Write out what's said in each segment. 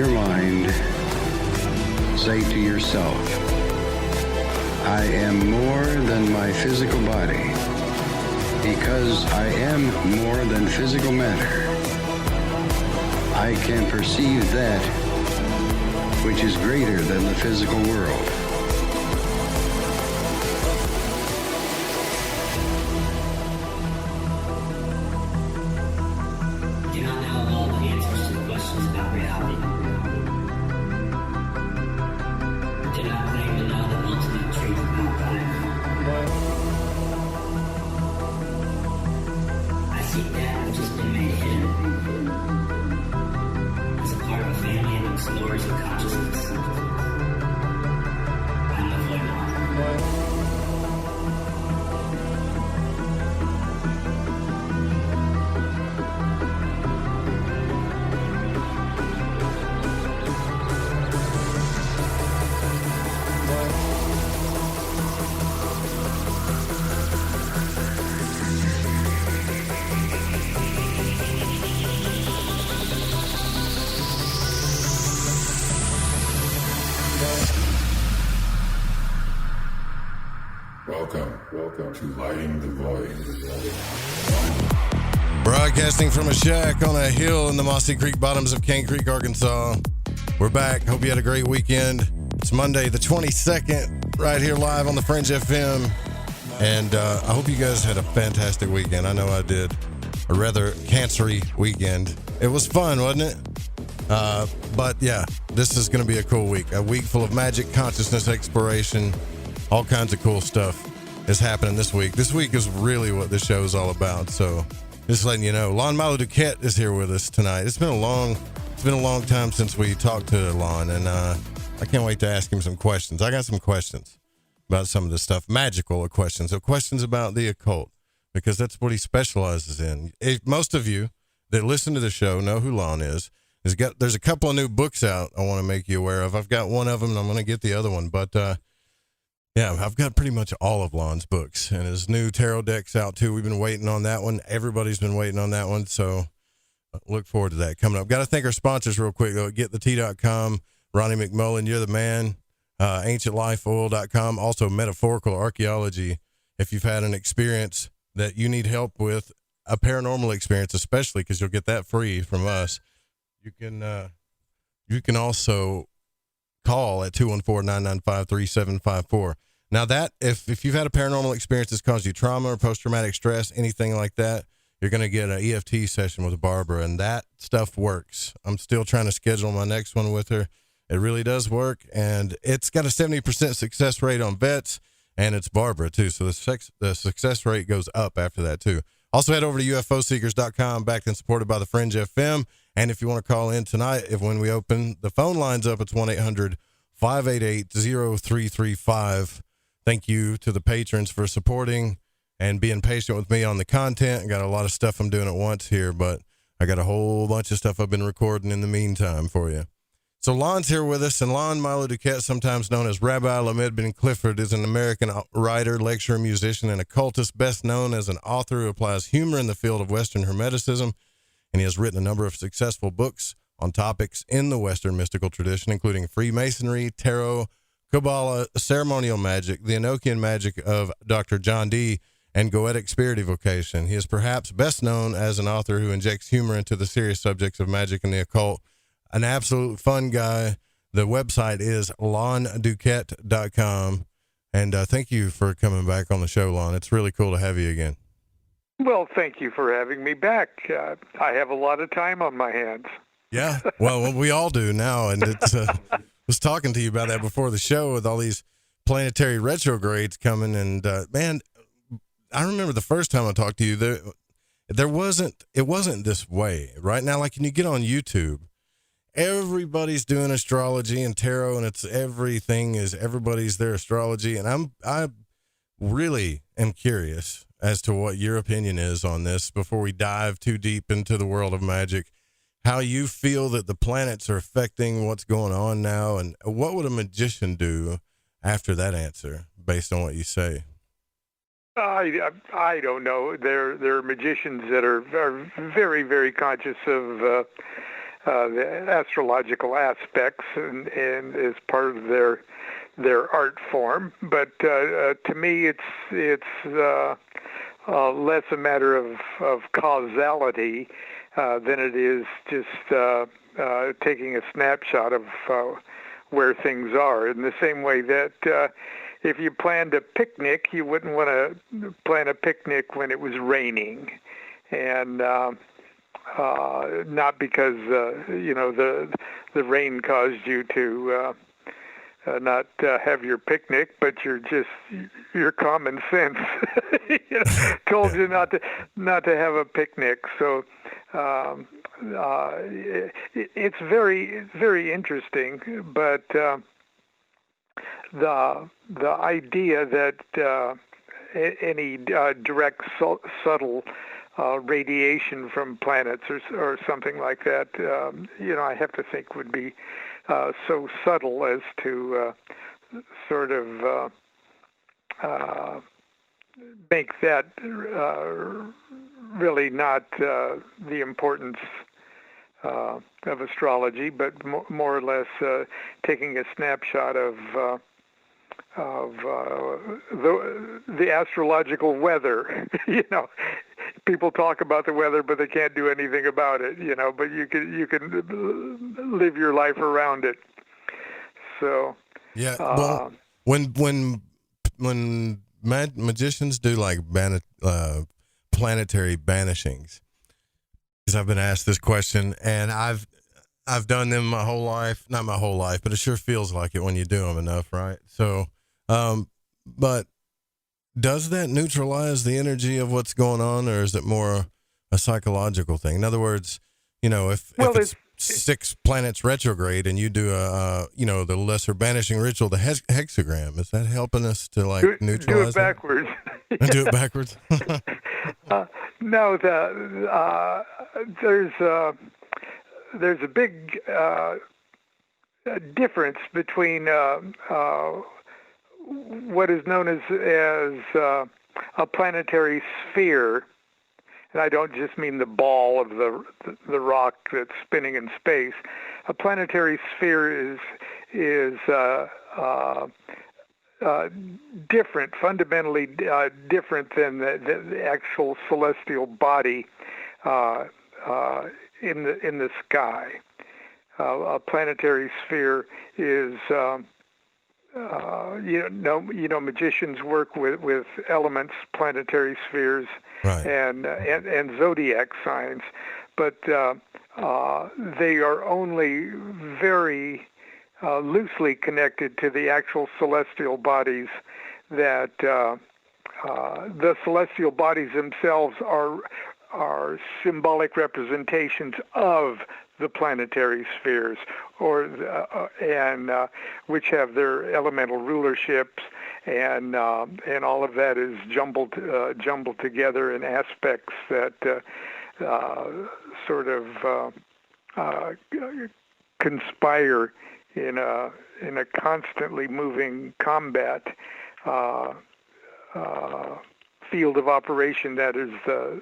your mind, say to yourself, I am more than my physical body. Because I am more than physical matter, I can perceive that which is greater than the physical world. I do not know all the answers to the questions about reality. I do not claim to know the ultimate truth about life. I seek that which has been made hidden as a part of a family and explorers of consciousness. I'm the void. Welcome to Lighting the Void. Broadcasting from a shack on a hill in the Mossy Creek bottoms of Cane Creek, Arkansas. We're back. Hope you had a great weekend. It's Monday the 22nd, right here live on the Fringe FM. And I hope you guys had a fantastic weekend. I know I did. A rather cancery weekend. It was fun, wasn't it? But yeah, this is going to be a cool week. A week full of magic, consciousness exploration, all kinds of cool stuff is happening this week. This week is really what this show is all about. So just letting you know, Lon Milo DuQuette is here with us tonight. It's been a long time since we talked to Lon, and I can't wait to ask him some questions. I got some questions about some of this stuff, magical questions, so questions about the occult, because that's what he specializes in. Most of you that listen to the show know who Lon is. There's a couple of new books out I want to make you aware of. I've got one of them, and I'm going to get the other one, but yeah, I've got pretty much all of Lon's books, and his new tarot deck's out too. We've been waiting on that one. Everybody's been waiting on that one, so look forward to that coming up. Got to thank our sponsors real quick, though. GetTheT.com, Ronnie McMullen, You're the Man, AncientLifeOil.com, also Metaphorical Archaeology. If you've had an experience that you need help with, a paranormal experience especially, because you'll get that free from us, you can also call at 214-995-3754. Now that, if you've had a paranormal experience that's caused you trauma or post-traumatic stress, anything like that, you're going to get an EFT session with Barbara, and that stuff works. I'm still trying to schedule my next one with her. It really does work, and it's got a 70% success rate on vets, and it's Barbara too, so the success rate goes up after that too. Also head over to UFOseekers.com, backed and supported by the Fringe FM. And if you want to call in tonight, when we open the phone lines up, it's 1-800-588-0335. Thank you to the patrons for supporting and being patient with me on the content. I got a lot of stuff I'm doing at once here, but I got a whole bunch of stuff I've been recording in the meantime for you. So Lon's here with us, and Lon Milo DuQuette, sometimes known as Rabbi Lamed Ben Clifford, is an American writer, lecturer, musician, and occultist, best known as an author who applies humor in the field of Western Hermeticism, and he has written a number of successful books on topics in the Western mystical tradition, including Freemasonry, Tarot, Qabalah, Ceremonial Magic, the Enochian Magick of Dr. John D., and Goetic spirit evocation. He is perhaps best known as an author who injects humor into the serious subjects of magic and the occult. An absolute fun guy. The website is londuquette.com. And thank you for coming back on the show, Lon. It's really cool to have you again. Well, thank you for having me back. I have a lot of time on my hands. Yeah, well, we all do now. And it's I was talking to you about that before the show with all these planetary retrogrades coming. And, man, I remember the first time I talked to you, it wasn't this way. Right now, like when you get on YouTube, everybody's doing astrology and tarot, and everybody's their astrology. And I really am curious as to what your opinion is on this before we dive too deep into the world of magic, how you feel that the planets are affecting what's going on now, and what would a magician do after that answer based on what you say? I don't know. There are magicians that are very, very conscious of the astrological aspects, and is part of their art form. But to me, it's less a matter of causality than it is just taking a snapshot of where things are. In the same way that if you planned a picnic, you wouldn't want to plan a picnic when it was raining, and not because the rain caused you to not have your picnic, but your common sense told you not to have a picnic. So it's very, very interesting, but the idea that any direct subtle radiation from planets or something like that, I have to think would be so subtle as to sort of make that really not the importance of astrology, but more or less taking a snapshot of the astrological weather. People talk about the weather, but they can't do anything about it. But you can live your life around it. So yeah. Well, when magicians do like planetary banishings, because I've been asked this question, and I've done them my whole life. Not my whole life, but it sure feels like it when you do them enough, right? So, but does that neutralize the energy of what's going on, or is it more a psychological thing? In other words, if it's 6 planets retrograde and you do the lesser banishing ritual, the hexagram, is that helping us to neutralize do it backwards? Do it backwards? No, there's a big difference between what is known as a planetary sphere, and I don't just mean the ball of the rock that's spinning in space. A planetary sphere is different, fundamentally different than the actual celestial body in the sky. A planetary sphere is magicians work with elements, planetary spheres, right, and zodiac signs, but they are only very loosely connected to the actual celestial bodies. That the celestial bodies themselves are symbolic representations of the planetary spheres, and which have their elemental rulerships, and all of that is jumbled together in aspects that sort of conspire in a constantly moving combat field of operation that is the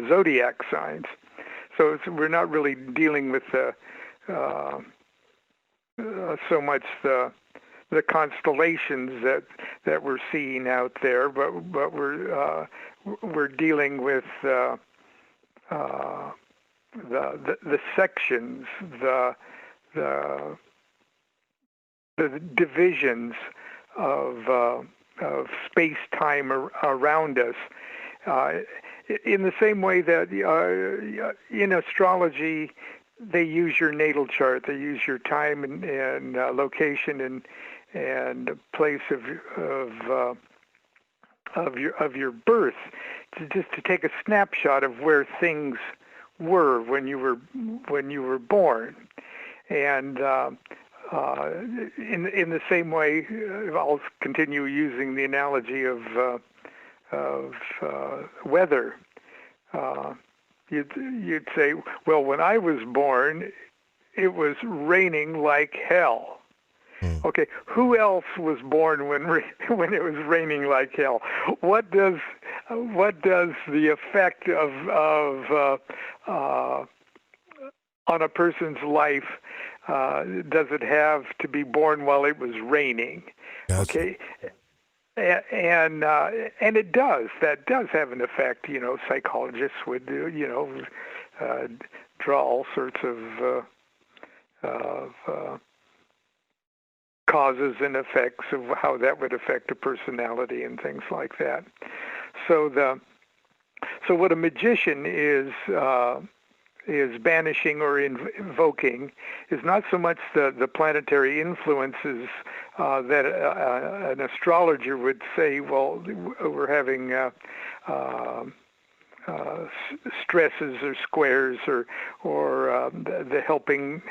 zodiac signs. So we're not really dealing with so much the constellations that we're seeing out there, but we're dealing with the sections, the divisions of space-time around us. In the same way that in astrology, they use your natal chart, they use your time and location and place of your birth, to take a snapshot of where things were when you were born, and in the same way, I'll continue using the analogy of weather. You'd say, well, when I was born, it was raining like hell. Okay, who else was born when it was raining like hell? What does the effect of on a person's life, does it have to be born while it was raining? Gotcha. Okay. And it does. That does have an effect. Psychologists would draw all sorts of causes and effects of how that would affect a personality and things like that. So what a magician is banishing or invoking is not so much the planetary influences that an astrologer would say, well, we're having stresses or squares or the helping,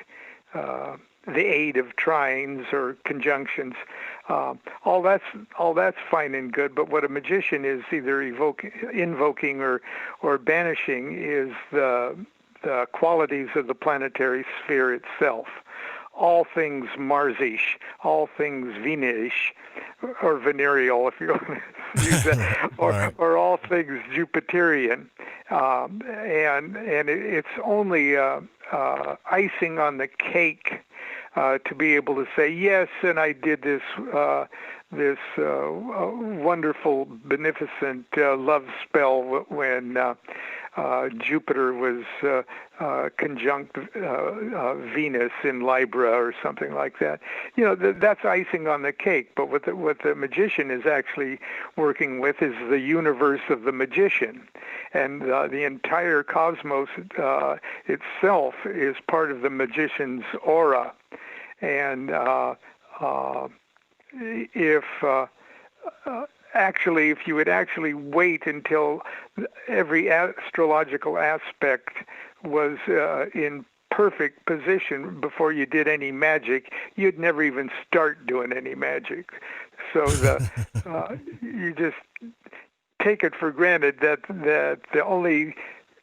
the aid of trines or conjunctions. All that's fine and good, but what a magician is either invoking or banishing is the qualities of the planetary sphere itself. All things Marsish, all things Venerish, or venereal, if you want to use that, or all things Jupiterian. And it's only icing on the cake to be able to say, yes, and I did this wonderful, beneficent love spell when Jupiter was conjunct Venus in Libra or something like that. That's icing on the cake. But what the magician is actually working with is the universe of the magician, and the entire cosmos itself is part of the magician's aura. And if you would actually wait until every astrological aspect was in perfect position before you did any magic, you'd never even start doing any magic. So you just take it for granted that the only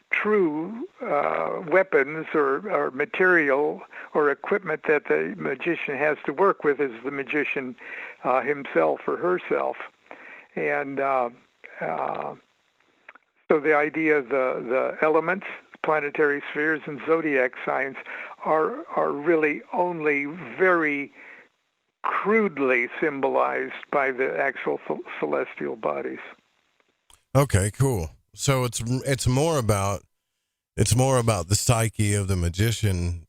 true weapons or material or equipment that the magician has to work with is the magician himself or herself. And so the idea of the elements, planetary spheres, and zodiac signs are really only very crudely symbolized by the actual celestial bodies. Okay, cool. So it's more about the psyche of the magician,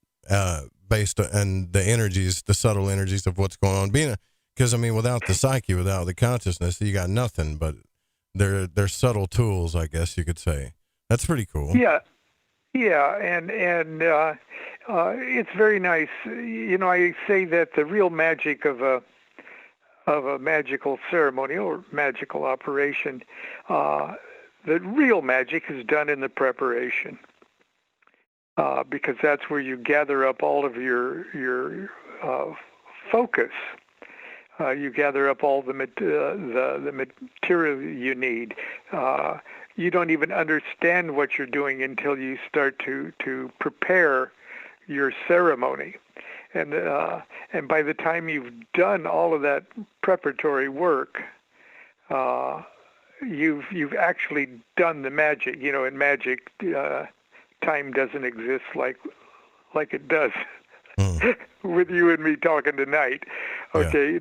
based on the energies, the subtle energies of what's going on. Because without the psyche, without the consciousness, you got nothing. But they're subtle tools, I guess you could say. That's pretty cool. Yeah, and it's very nice. I say that the real magic of a magical ceremony or magical operation, the real magic is done in the preparation, because that's where you gather up all of your focus. You gather up all the material you need. You don't even understand what you're doing until you start to prepare your ceremony. And by the time you've done all of that preparatory work, you've actually done the magic. In magic, time doesn't exist like it does with you and me talking tonight. Okay,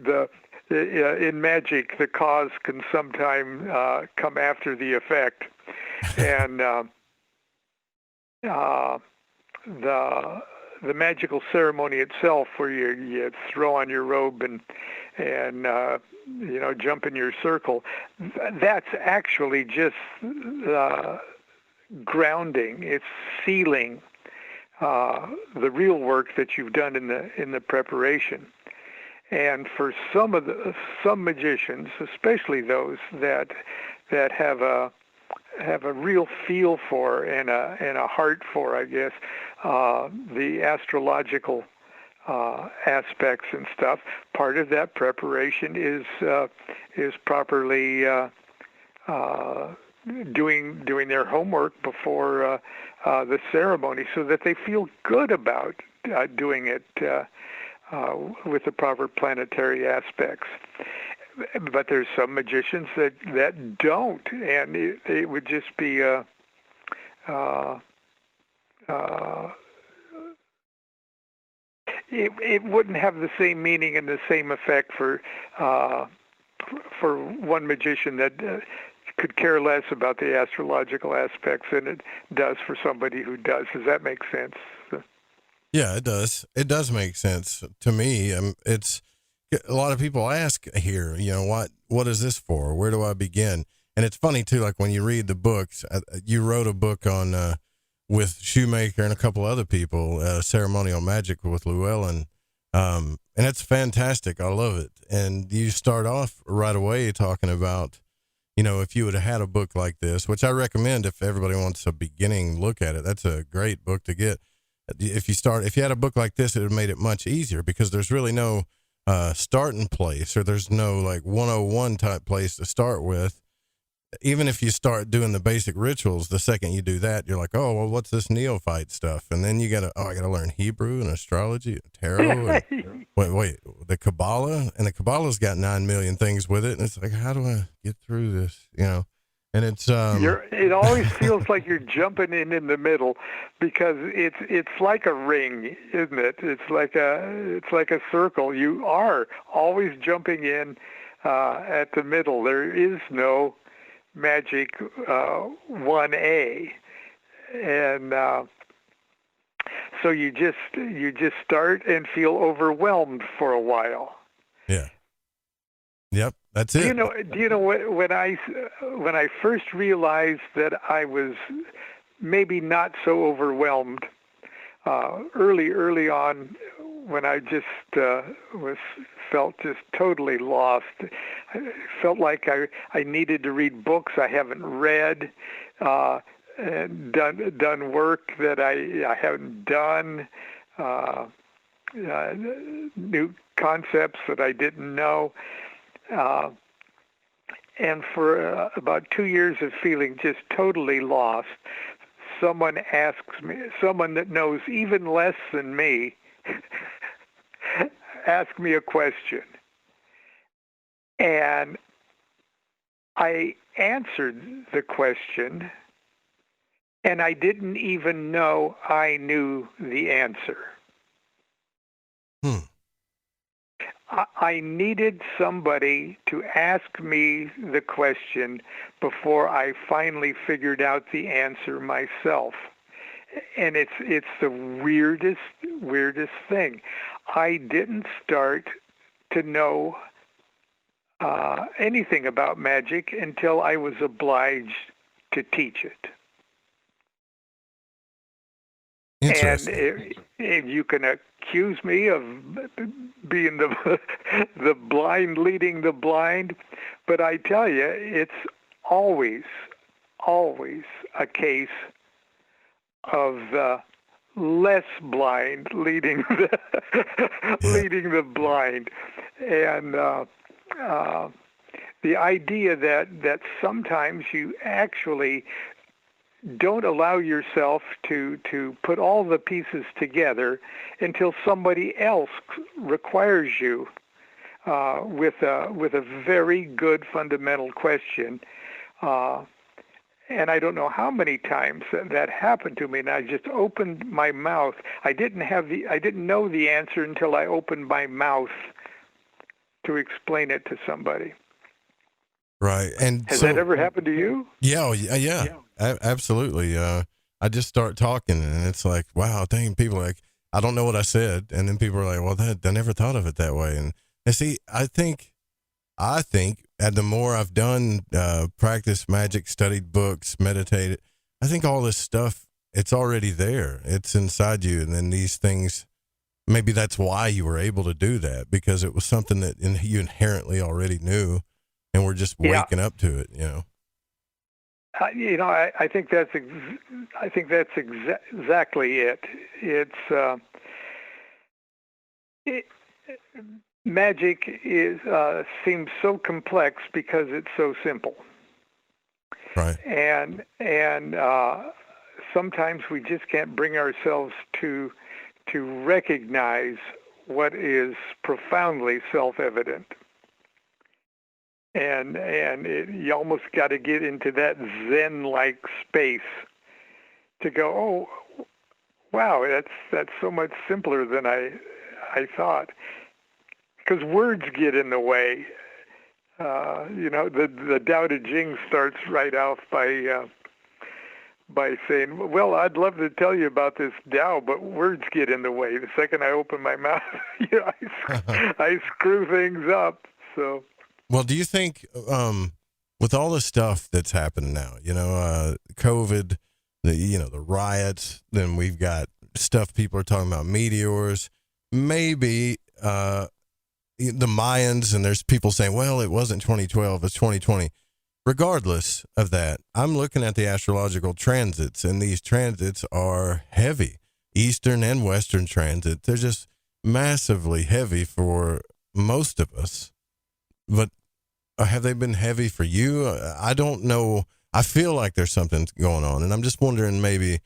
yeah. In magic, the cause can sometime come after the effect, and the magical ceremony itself, where you throw on your robe and jump in your circle, that's actually just grounding. It's sealing the real work that you've done in the preparation. And for some magicians, especially those that have a real feel for and a heart for, I guess, the astrological aspects and stuff, part of that preparation is properly doing their homework before the ceremony, so that they feel good about doing it with the proper planetary aspects. But there's some magicians that don't, and it would just be it wouldn't have the same meaning and the same effect for one magician that could care less about the astrological aspects than it does for somebody who does. Does that make sense? Yeah, it does. It does make sense to me. It's a lot of people ask here, what is this for? Where do I begin? And it's funny too, like when you read the books, you wrote a book on, with Shoemaker and a couple other people, Ceremonial Magic with Llewellyn. And it's fantastic. I love it. And you start off right away talking about, if you would have had a book like this, which I recommend if everybody wants a beginning look at it, that's a great book to get. If you had a book like this, it would have made it much easier because there's really no starting place, or there's no like 101 type place to start with. Even if you start doing the basic rituals, the second you do that, you're like, oh, well, what's this neophyte stuff? And then I got to learn Hebrew and astrology and tarot. And, wait, the Qabalah, and the Kabbalah's got 9 million things with it. And it's like, how do I get through this? And it's, it always feels like you're jumping in the middle, because it's like a ring, isn't it? It's like a circle. You are always jumping in, at the middle. There is no Magic 1A, and so you just start and feel overwhelmed for a while. Yeah. Yep, that's it. Do you know when I first realized that I was maybe not so overwhelmed, early on, when I just felt just totally lost. I felt like I needed to read books I haven't read, and done work that I haven't done, new concepts that I didn't know. And for about 2 years of feeling just totally lost, someone asks me, someone that knows even less than me, asked me a question. And I answered the question, and I didn't even know I knew the answer. I needed somebody to ask me the question before I finally figured out the answer myself. And it's the weirdest thing. I didn't start to know anything about magic until I was obliged to teach it. Interesting. And you can accuse me of being the blind leading the blind, but I tell you, it's always a case of the less blind leading leading the blind, and the idea that sometimes you actually don't allow yourself to put all the pieces together until somebody else requires you with a very good fundamental question. And I don't know how many times that happened to me, and I just opened my mouth. I didn't know the answer until I opened my mouth to explain it to somebody. Right. And has that ever happened to you? Yeah. Absolutely. I just start talking, and it's like, wow, dang, people are like, I don't know what I said. And then people are like, well, I never thought of it that way. And see, I think the more I've done, practiced magic, studied books, meditated, I think all this stuff, it's already there. It's inside you. And then these things, maybe that's why you were able to do that, because it was something that you inherently already knew, and we're just waking up to it, I think that's exactly it. It's magic seems so complex because it's so simple. Right. And sometimes we just can't bring ourselves to recognize what is profoundly self-evident. And you almost got to get into that Zen-like space to go, oh, wow, that's so much simpler than I I thought, because words get in the way. The Tao Te Ching starts right off by saying, well, I'd love to tell you about this Tao, but words get in the way. The second I open my mouth, I screw things up. So, well, do you think, with all the stuff that's happening now, COVID, the riots, then we've got stuff people are talking about, meteors, maybe the Mayans, and there's people saying, well, it wasn't 2012, it's 2020. Regardless of that, I'm looking at the astrological transits, and these transits are heavy. Eastern and Western transit, they're just massively heavy for most of us. But have they been heavy for you? I don't know. I feel like there's something going on, and I'm just wondering maybe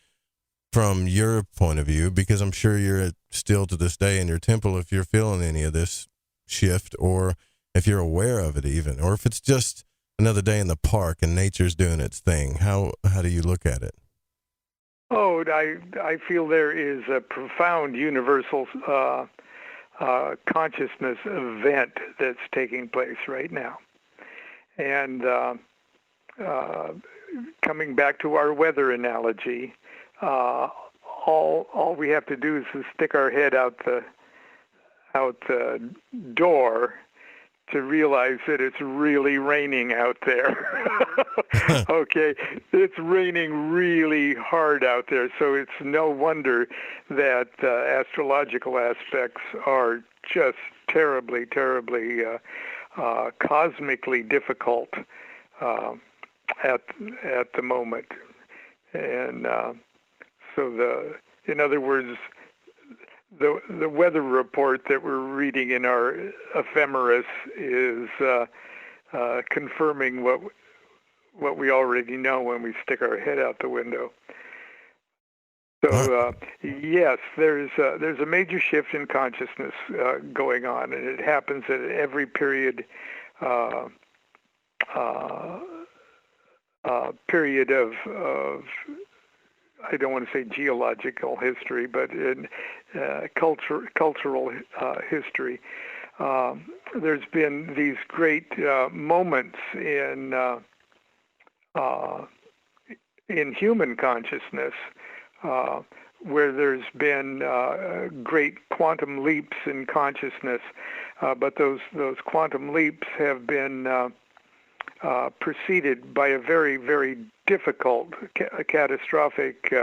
from your point of view, because I'm sure you're still to this day in your temple, if you're feeling any of this shift, or if you're aware of it even, or if it's just another day in the park and nature's doing its thing. How do you look at it? Oh, I feel there is a profound universal consciousness event that's taking place right now. And coming back to our weather analogy, all we have to do is to stick our head out the door to realize that it's really raining out there. Okay, it's raining really hard out there, so it's no wonder that astrological aspects are just terribly, terribly cosmically difficult at the moment. And so in other words, the weather report that we're reading in our ephemeris is confirming what we already know when we stick our head out the window. So yes, there's a major shift in consciousness going on, and it happens at every period of I don't want to say geological history, but in cultural history. There's been these great moments in human consciousness where there's been great quantum leaps in consciousness, but those quantum leaps have been preceded by a very, very difficult, catastrophic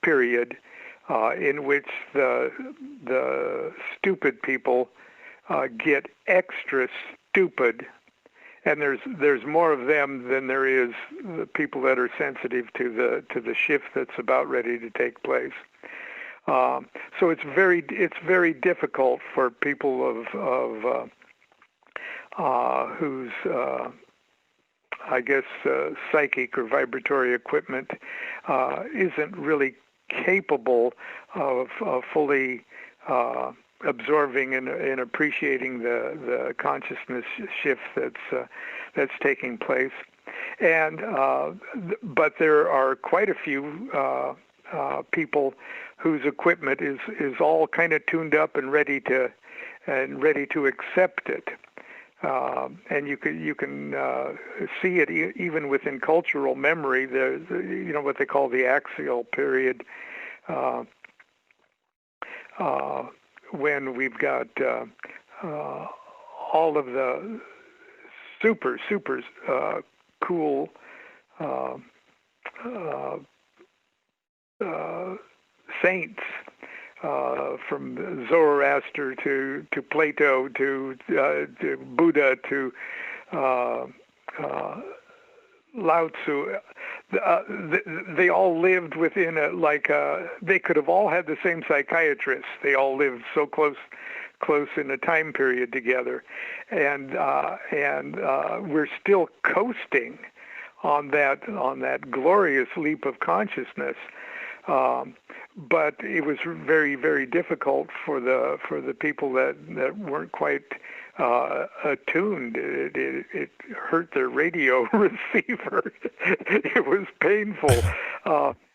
period in which the stupid people get extra stupid, and there's more of them than there is the people that are sensitive to the shift that's about ready to take place. So it's very difficult for people of whose I guess psychic or vibratory equipment isn't really capable of fully absorbing and appreciating the consciousness shift that's taking place. And but there are quite a few people whose equipment is all kind of tuned up and ready to accept it. And you can see it even within cultural memory. There's what they call the axial period, when we've got all of the super cool saints. From Zoroaster to Plato to Buddha to Lao Tzu, they all lived within they could have all had the same psychiatrist. They all lived so close in a time period together, and we're still coasting on that glorious leap of consciousness. But it was very, very difficult for the people that weren't quite attuned. It hurt their radio receiver. It was painful,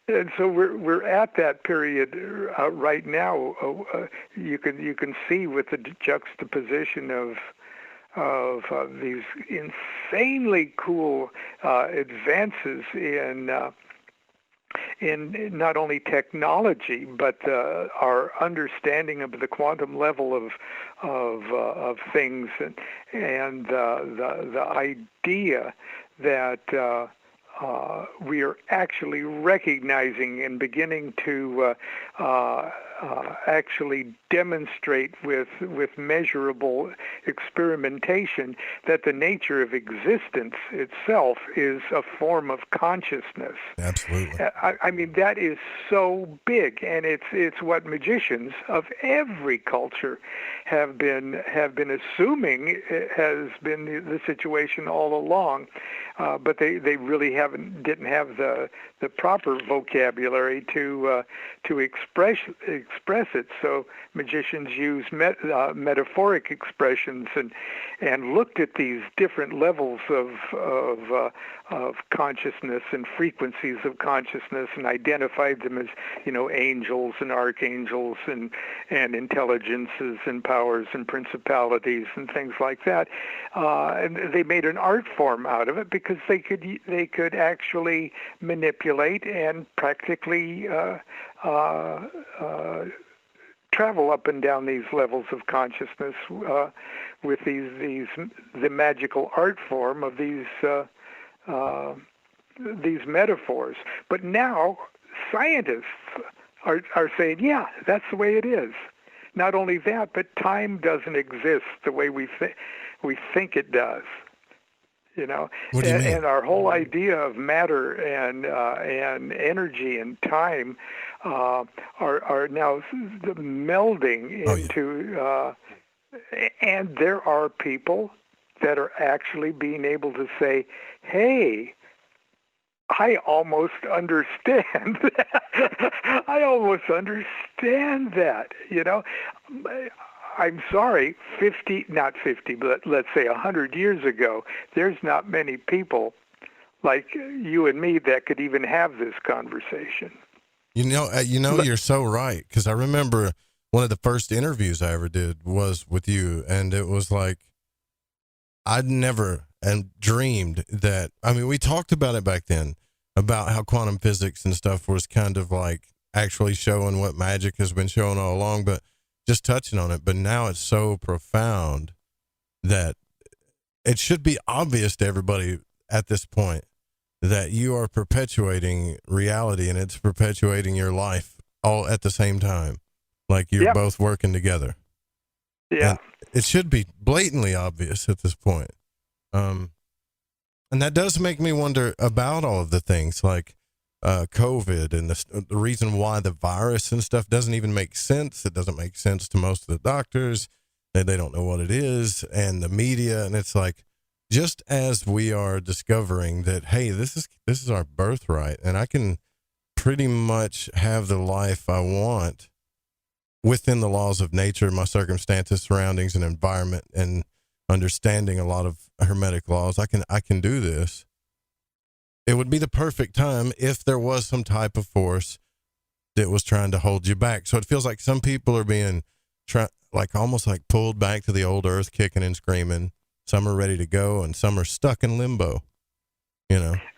And so we're at that period right now. You can see with the juxtaposition of these insanely cool advances in not only technology but our understanding of the quantum level of things, and the idea that we are actually recognizing and beginning to actually demonstrate with measurable experimentation that the nature of existence itself is a form of consciousness. Absolutely. I mean, that is so big, and it's what magicians of every culture have been assuming has been the situation all along, but they really didn't have the proper vocabulary to express it. So magicians use metaphoric expressions and looked at these different levels of consciousness and frequencies of consciousness and identified them as, angels and archangels and intelligences and powers and principalities and things like that. And they made an art form out of it because they could actually manipulate and practically travel up and down these levels of consciousness with the magical art form of these metaphors. But now scientists are saying, yeah, that's the way it is. Not only that, but time doesn't exist the way we think it does. What do you mean? And our whole idea of matter and energy and time are now melding into, and there are people that are actually being able to say, hey, I almost understand that. I almost understand that, I'm sorry, not 50, but let's say 100 years ago, there's not many people like you and me that could even have this conversation. You're so right, because I remember one of the first interviews I ever did was with you, and it was like, I'd never dreamed that, we talked about it back then, about how quantum physics and stuff was kind of like actually showing what magic has been showing all along, but just touching on it. But now it's so profound that it should be obvious to everybody at this point that you are perpetuating reality, and it's perpetuating your life all at the same time. Like you're both working together. Yeah. And it should be blatantly obvious at this point. And that does make me wonder about all of the things like COVID and the reason why the virus and stuff doesn't even make sense. It doesn't make sense to most of the doctors. They don't know what it is, and the media. And it's like, just as we are discovering that, hey, this is our birthright, and I can pretty much have the life I want within the laws of nature, my circumstances, surroundings, and environment, and understanding a lot of hermetic laws, I can do this. It would be the perfect time if there was some type of force that was trying to hold you back. So it feels like some people are being almost like pulled back to the old earth, kicking and screaming. Some are ready to go, and some are stuck in limbo.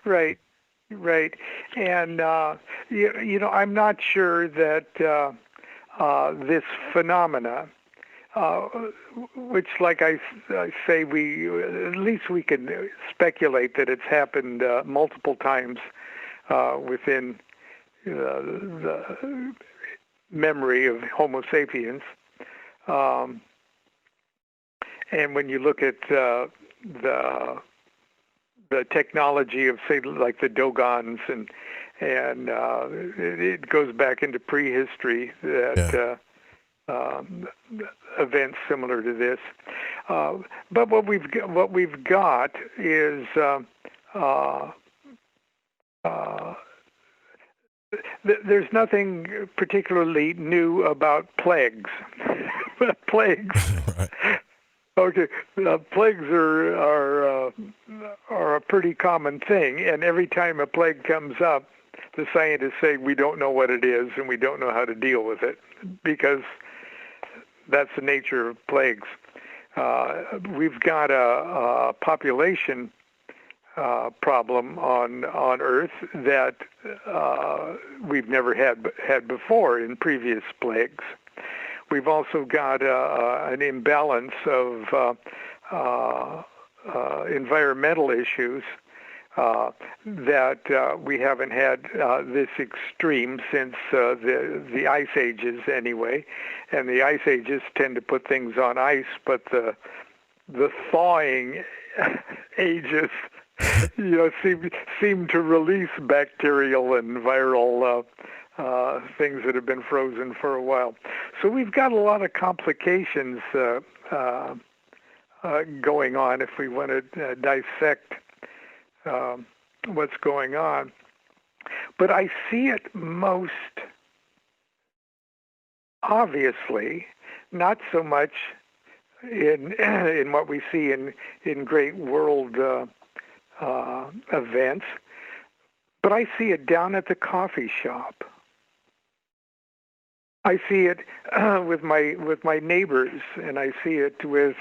Right. And I'm not sure that this phenomena, which, like I say, at least we can speculate that it's happened multiple times within the memory of Homo sapiens. And when you look at the technology of, say, like the Dogons, and it goes back into prehistory that events similar to this. But what we've got is there's nothing particularly new about plagues. Plagues. Right. Okay, plagues are a pretty common thing, and every time a plague comes up, the scientists say we don't know what it is and we don't know how to deal with it, because that's the nature of plagues. We've got a population problem on Earth that we've never had before in previous plagues. We've also got an imbalance of environmental issues that we haven't had this extreme since the ice ages anyway. And the ice ages tend to put things on ice, but the thawing ages seem to release bacterial and viral things that have been frozen for a while. So we've got a lot of complications going on if we want to dissect what's going on. But I see it most obviously, not so much in what we see in great world events, but I see it down at the coffee shop. I see it with my neighbors, and I see it with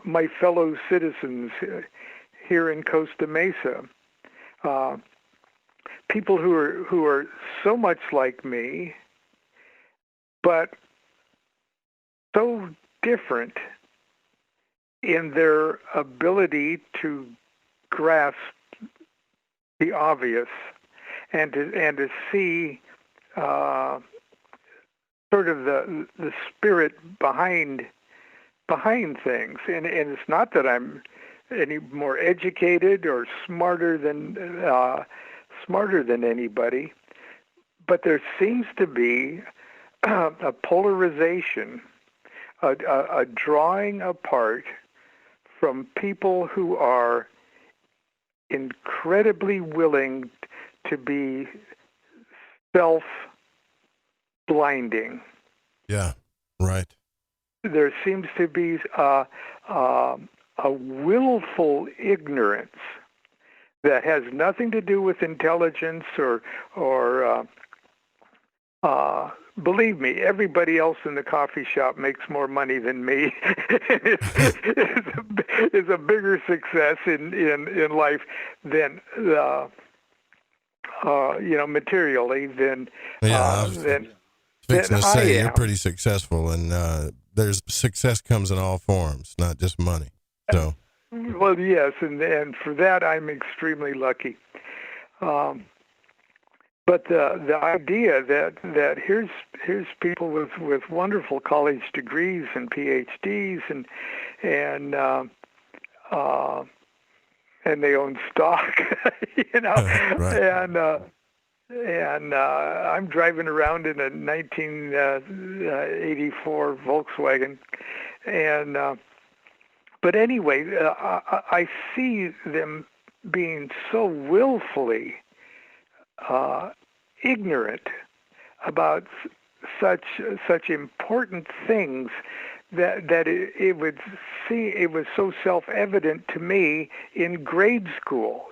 my fellow citizens here in Costa Mesa. People who are so much like me, but so different in their ability to grasp the obvious and to see sort of the spirit behind things. And it's not that I'm any more educated or smarter than anybody, but there seems to be a polarization, a drawing apart from people who are incredibly willing to be self-blinding. Yeah, right. There seems to be a willful ignorance that has nothing to do with intelligence or believe me, everybody else in the coffee shop makes more money than me. is a bigger success in life than materially than fixing to I say am. you're pretty successful, and there's success comes in all forms, not just money. So. Well, yes, and for that I'm extremely lucky. But the idea that here's people with wonderful college degrees and PhDs and they own stock, right. and I'm driving around in a 1984 Volkswagen, and but anyway, I see them being so willfully ignorant about such important things that it was so self-evident to me in grade school.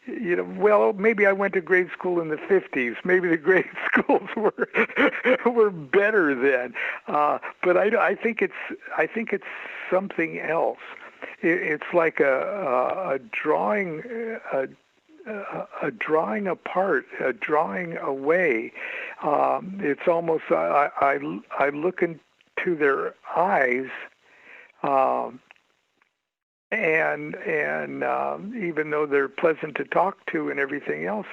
Well, maybe I went to grade school in the 50s. Maybe the grade schools were better then. But I think it's something else. It's like a drawing apart, a drawing away. It's almost I look into their eyes. And even though they're pleasant to talk to and everything else,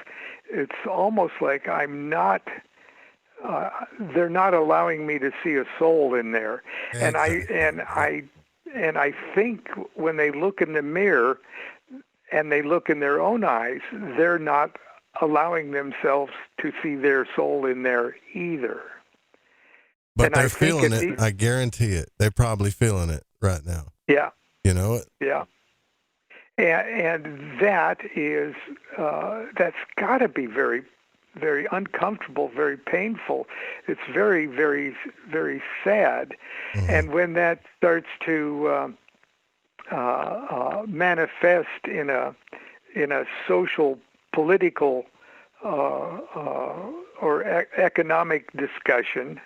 it's almost like I'm not. They're not allowing me to see a soul in there, exactly. and I think when they look in the mirror and they look in their own eyes, they're not allowing themselves to see their soul in there either. But and they're feeling it. I guarantee it. They're probably feeling it right now. Yeah. You know it? Yeah. And that is, that's got to be very, very uncomfortable, very painful. It's very, very, very sad. Mm-hmm. And when that starts to manifest in a social, political, or economic discussion,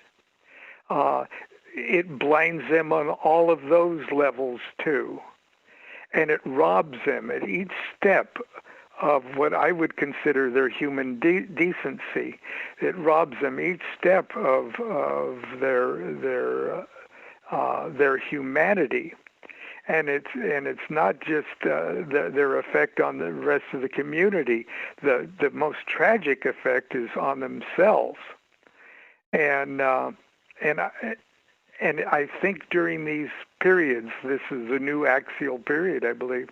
it blinds them on all of those levels too, and it robs them at each step of what I would consider their human decency. It robs them each step of their humanity, and it's not just their effect on the rest of the community. The most tragic effect is on themselves, and I think during these periods, this is a new axial period, I believe.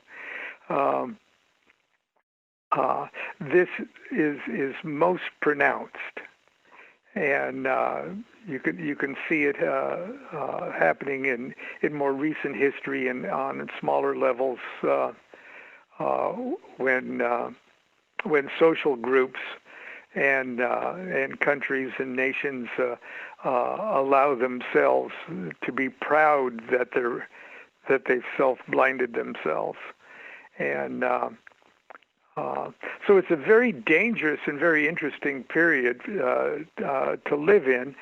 This is most pronounced, and you can see it happening in more recent history and on smaller levels when social groups and countries and nations allow themselves to be proud that they've self-blinded themselves, and so it's a very dangerous and very interesting period to live in,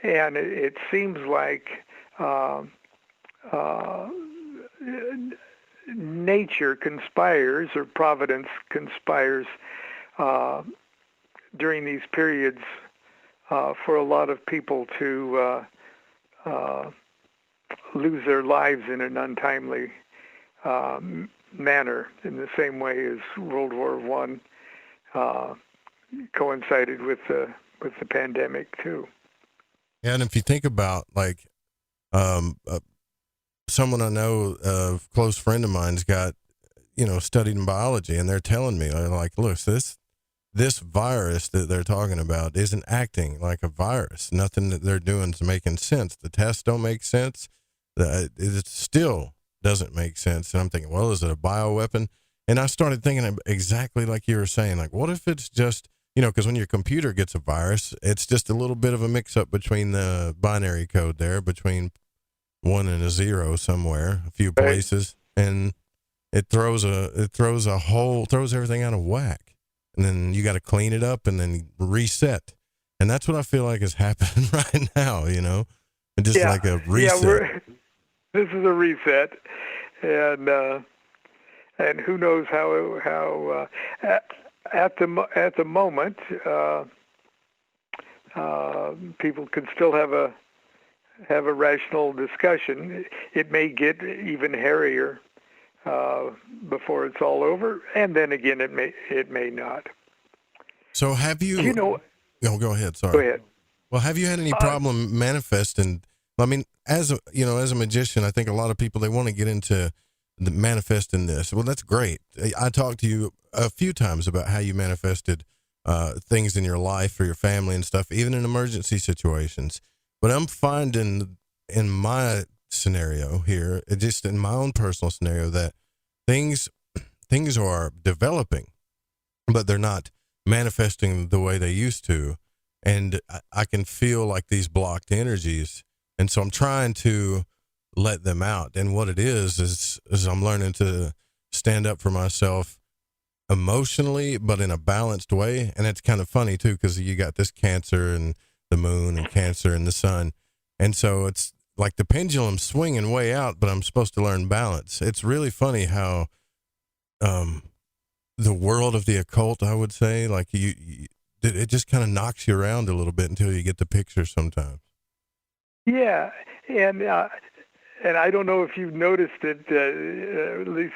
and it seems like nature conspires, or providence conspires during these periods for a lot of people to lose their lives in an untimely manner, in the same way as World War I coincided with the pandemic too. Yeah, and if you think about like someone I know, a close friend of mine's got, studied in biology, and they're telling me, like, look, this virus that they're talking about isn't acting like a virus. Nothing that they're doing is making sense. The tests don't make sense. It still doesn't make sense. And I'm thinking, well, is it a bioweapon? And I started thinking exactly like you were saying, like, what if it's just, because when your computer gets a virus, it's just a little bit of a mix-up between the binary code there, between 1 and a 0 somewhere, a few places, and it throws everything out of whack. And then you got to clean it up and then reset. And that's what I feel like is happening right now, just like a reset. Yeah, this is a reset, and who knows how at the moment people can still have a rational discussion. It may get even hairier before it's all over, and then again it may not. So have you? Oh, go ahead. Sorry. Go ahead. Well, have you had any problem manifesting? I mean, as a magician, I think a lot of people, they want to get into manifesting this. Well, that's great. I talked to you a few times about how you manifested things in your life for your family and stuff, even in emergency situations. But I'm finding in my scenario here, just in my own personal scenario, that things are developing, but they're not manifesting the way they used to. And I can feel like these blocked energies. And so I'm trying to let them out. And what it is I'm learning to stand up for myself emotionally, but in a balanced way. And it's kind of funny too, because you got this Cancer and the moon and Cancer and the sun. And so it's like the pendulum swinging way out, but I'm supposed to learn balance. It's really funny how the world of the occult, I would say, like it just kind of knocks you around a little bit until you get the picture sometimes. Yeah, and I don't know if you've noticed it, at least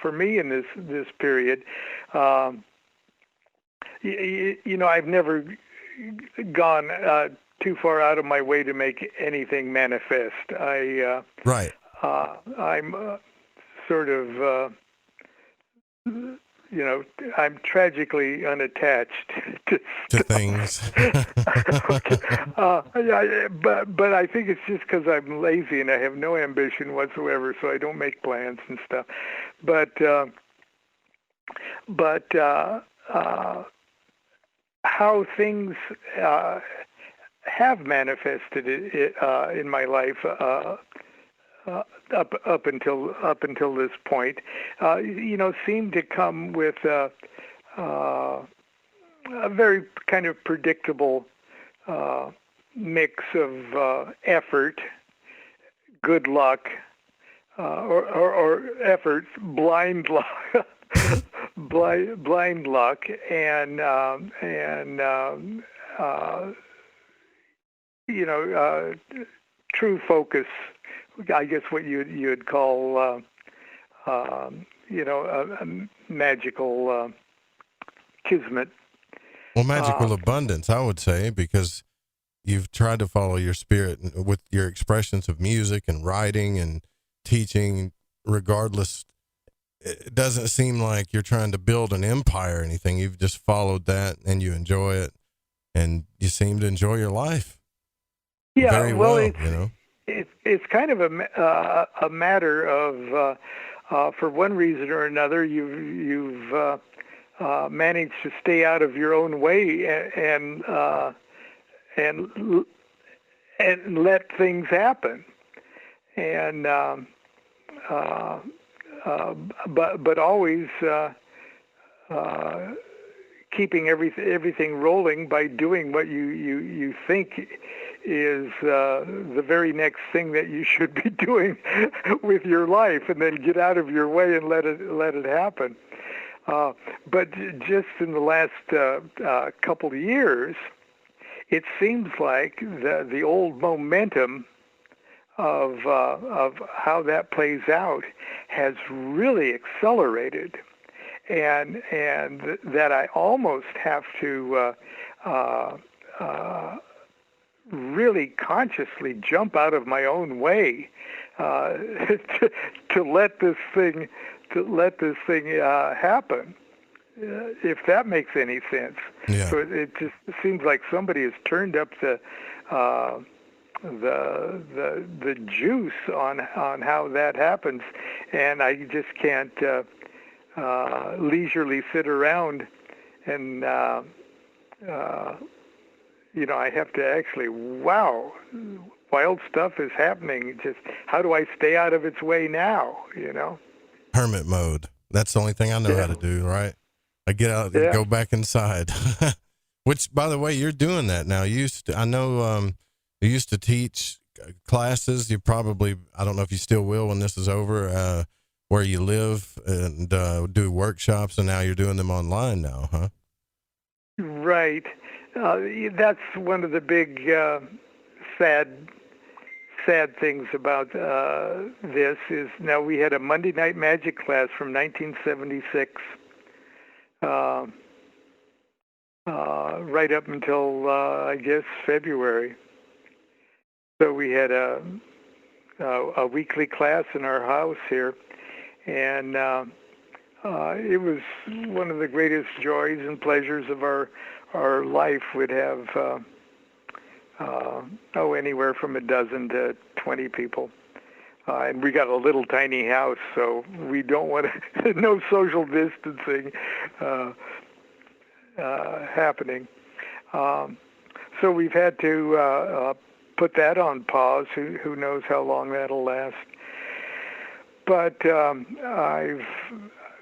for me in this period. I've never gone too far out of my way to make anything manifest. Right. I'm sort of. I'm tragically unattached to things. But I think it's just because I'm lazy and I have no ambition whatsoever, so I don't make plans and stuff. But how things have manifested in my life up until this point, seemed to come with a very kind of predictable mix of effort, good luck, or effort, blind luck, blind luck, and true focus. I guess what you'd call a magical kismet. Well, magical abundance, I would say, because you've tried to follow your spirit with your expressions of music and writing and teaching. Regardless, it doesn't seem like you're trying to build an empire or anything. You've just followed that and you enjoy it, and you seem to enjoy your life. Yeah, very well, it's kind of a matter of for one reason or another you've managed to stay out of your own way and let things happen, and but always keeping everything rolling by doing what you think is the very next thing that you should be doing with your life, and then get out of your way and let it happen. But just in the last couple of years, it seems like the old momentum of how that plays out has really accelerated, and that I almost have to really consciously jump out of my own way to let this thing happen, if that makes any sense. Yeah. So it just seems like somebody has turned up the juice on how that happens, and I just can't leisurely sit around and I have to actually, wild stuff is happening. Just how do I stay out of its way now? Hermit mode. That's the only thing I know how to do, right? I get out and go back inside. Which, by the way, you're doing that now. You used to teach classes. You probably, I don't know if you still will when this is over, where you live, and do workshops, and now you're doing them online now, huh? Right. That's one of the big sad things about this is now we had a Monday night magic class from 1976 right up until I guess February. So we had a weekly class in our house here, and it was one of the greatest joys and pleasures of our life. Would have anywhere from a dozen to 20 people, and we got a little tiny house, so we don't want to no social distancing happening. So we've had to put that on pause. Who knows how long that'll last? But I've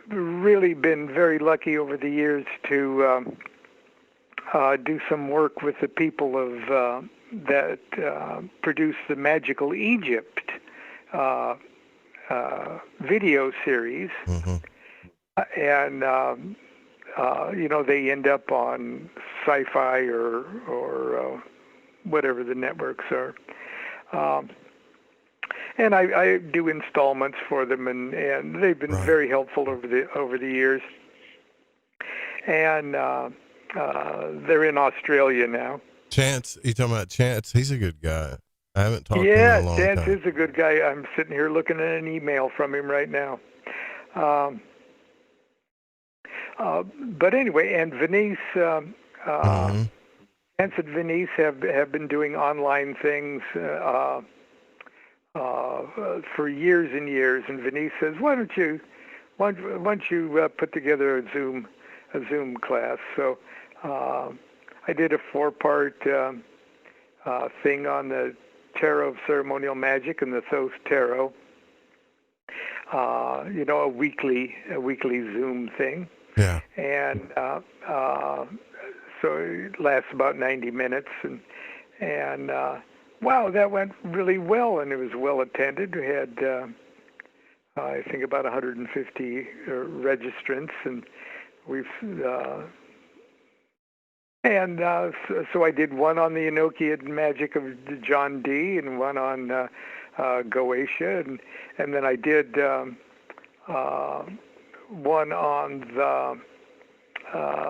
really been very lucky over the years to do some work with the people of that produced the Magical Egypt video series, and they end up on Sci-Fi or whatever the networks are. And I do installments for them, and they've been very helpful over the years. And they're in Australia now. Chance, you talking about Chance? He's a good guy. I haven't talked to him in a long time. Yeah, Chance is a good guy. I'm sitting here looking at an email from him right now. But anyway, and Venice, Chance and Venice have been doing online things for years and years. And Venice says, why don't you put together a Zoom class? So I did a 4-part thing on the Tarot of Ceremonial Magic and the Thoth Tarot. A weekly Zoom thing. Yeah. And so it lasts about 90 minutes, and wow, that went really well, and it was well attended. We had I think about 150 registrants, and so I did one on the Enochian Magick of John D. and one on Goetia, and then I did one on the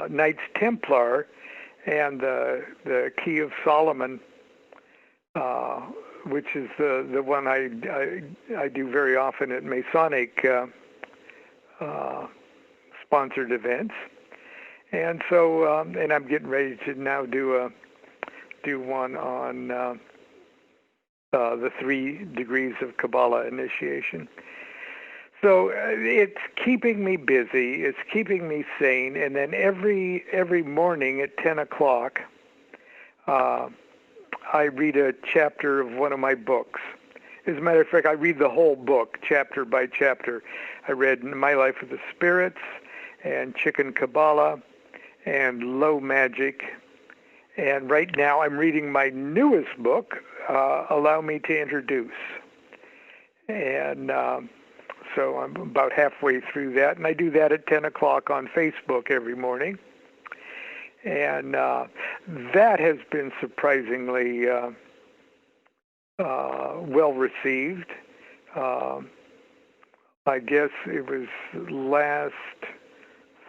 Knights Templar and the Key of Solomon, which is the one I do very often at Masonic sponsored events. And so, and I'm getting ready to now do one on the 3 degrees of Qabalah initiation. So it's keeping me busy. It's keeping me sane. And then every morning at 10 o'clock, I read a chapter of one of my books. As a matter of fact, I read the whole book, chapter by chapter. I read My Life with the Spirits and Chicken Qabalah and Low Magic. And right now I'm reading my newest book, Allow Me to Introduce. And so I'm about halfway through that. And I do that at 10 o'clock on Facebook every morning. And that has been surprisingly well received. I guess it was last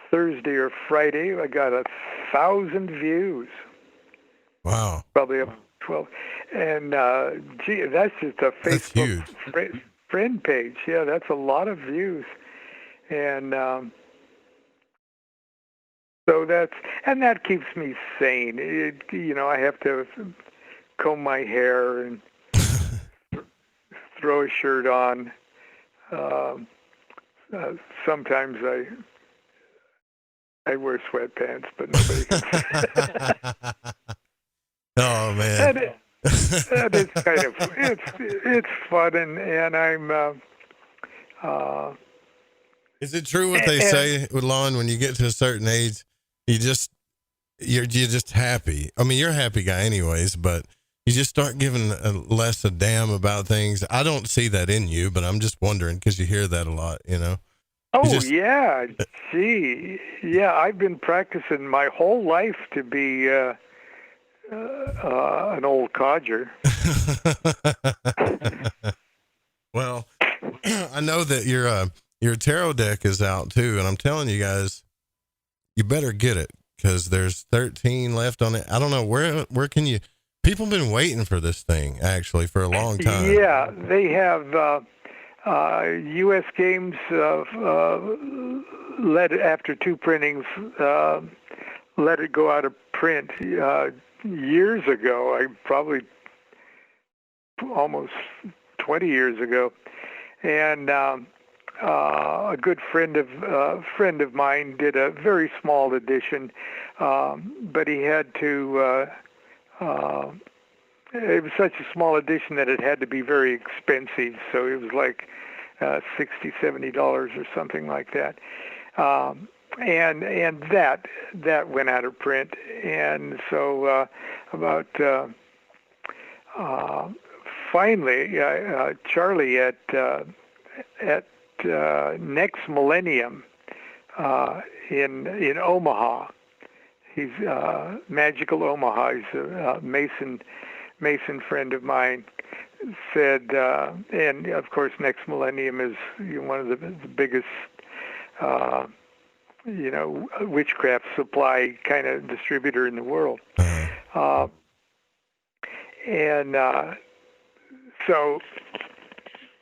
Thursday or Friday, I got 1,000 views. Wow. Probably up 12. And gee, that's just a Facebook friend page. Yeah, that's a lot of views. And so that keeps me sane. I have to comb my hair and throw a shirt on. Sometimes I wear sweatpants, but nobody can. Oh man, that is kind of it's fun, and I'm. Is it true what they say with Lon? When you get to a certain age, you're just happy. I mean, you're a happy guy anyways, but you just start giving less a damn about things. I don't see that in you, but I'm just wondering because you hear that a lot, Oh, yeah. Gee. Yeah, I've been practicing my whole life to be an old codger. Well, I know that your tarot deck is out too, and I'm telling you guys, you better get it because there's 13 left on it. I don't know where can you. People have been waiting for this thing actually for a long time. Yeah, they have. U.S. Games let it, after 2 printings, let it go out of print years ago. Probably almost 20 years ago, and a good friend of mine did a very small edition, but he had to. It was such a small edition that it had to be very expensive, so it was like $60, $70 or something like that. And that went out of print, and so finally, Charlie at Next Millennium in Omaha. He's Magical Omaha. He's a Mason friend of mine. Said, and of course, Next Millennium is one of the biggest, witchcraft supply kind of distributor in the world. So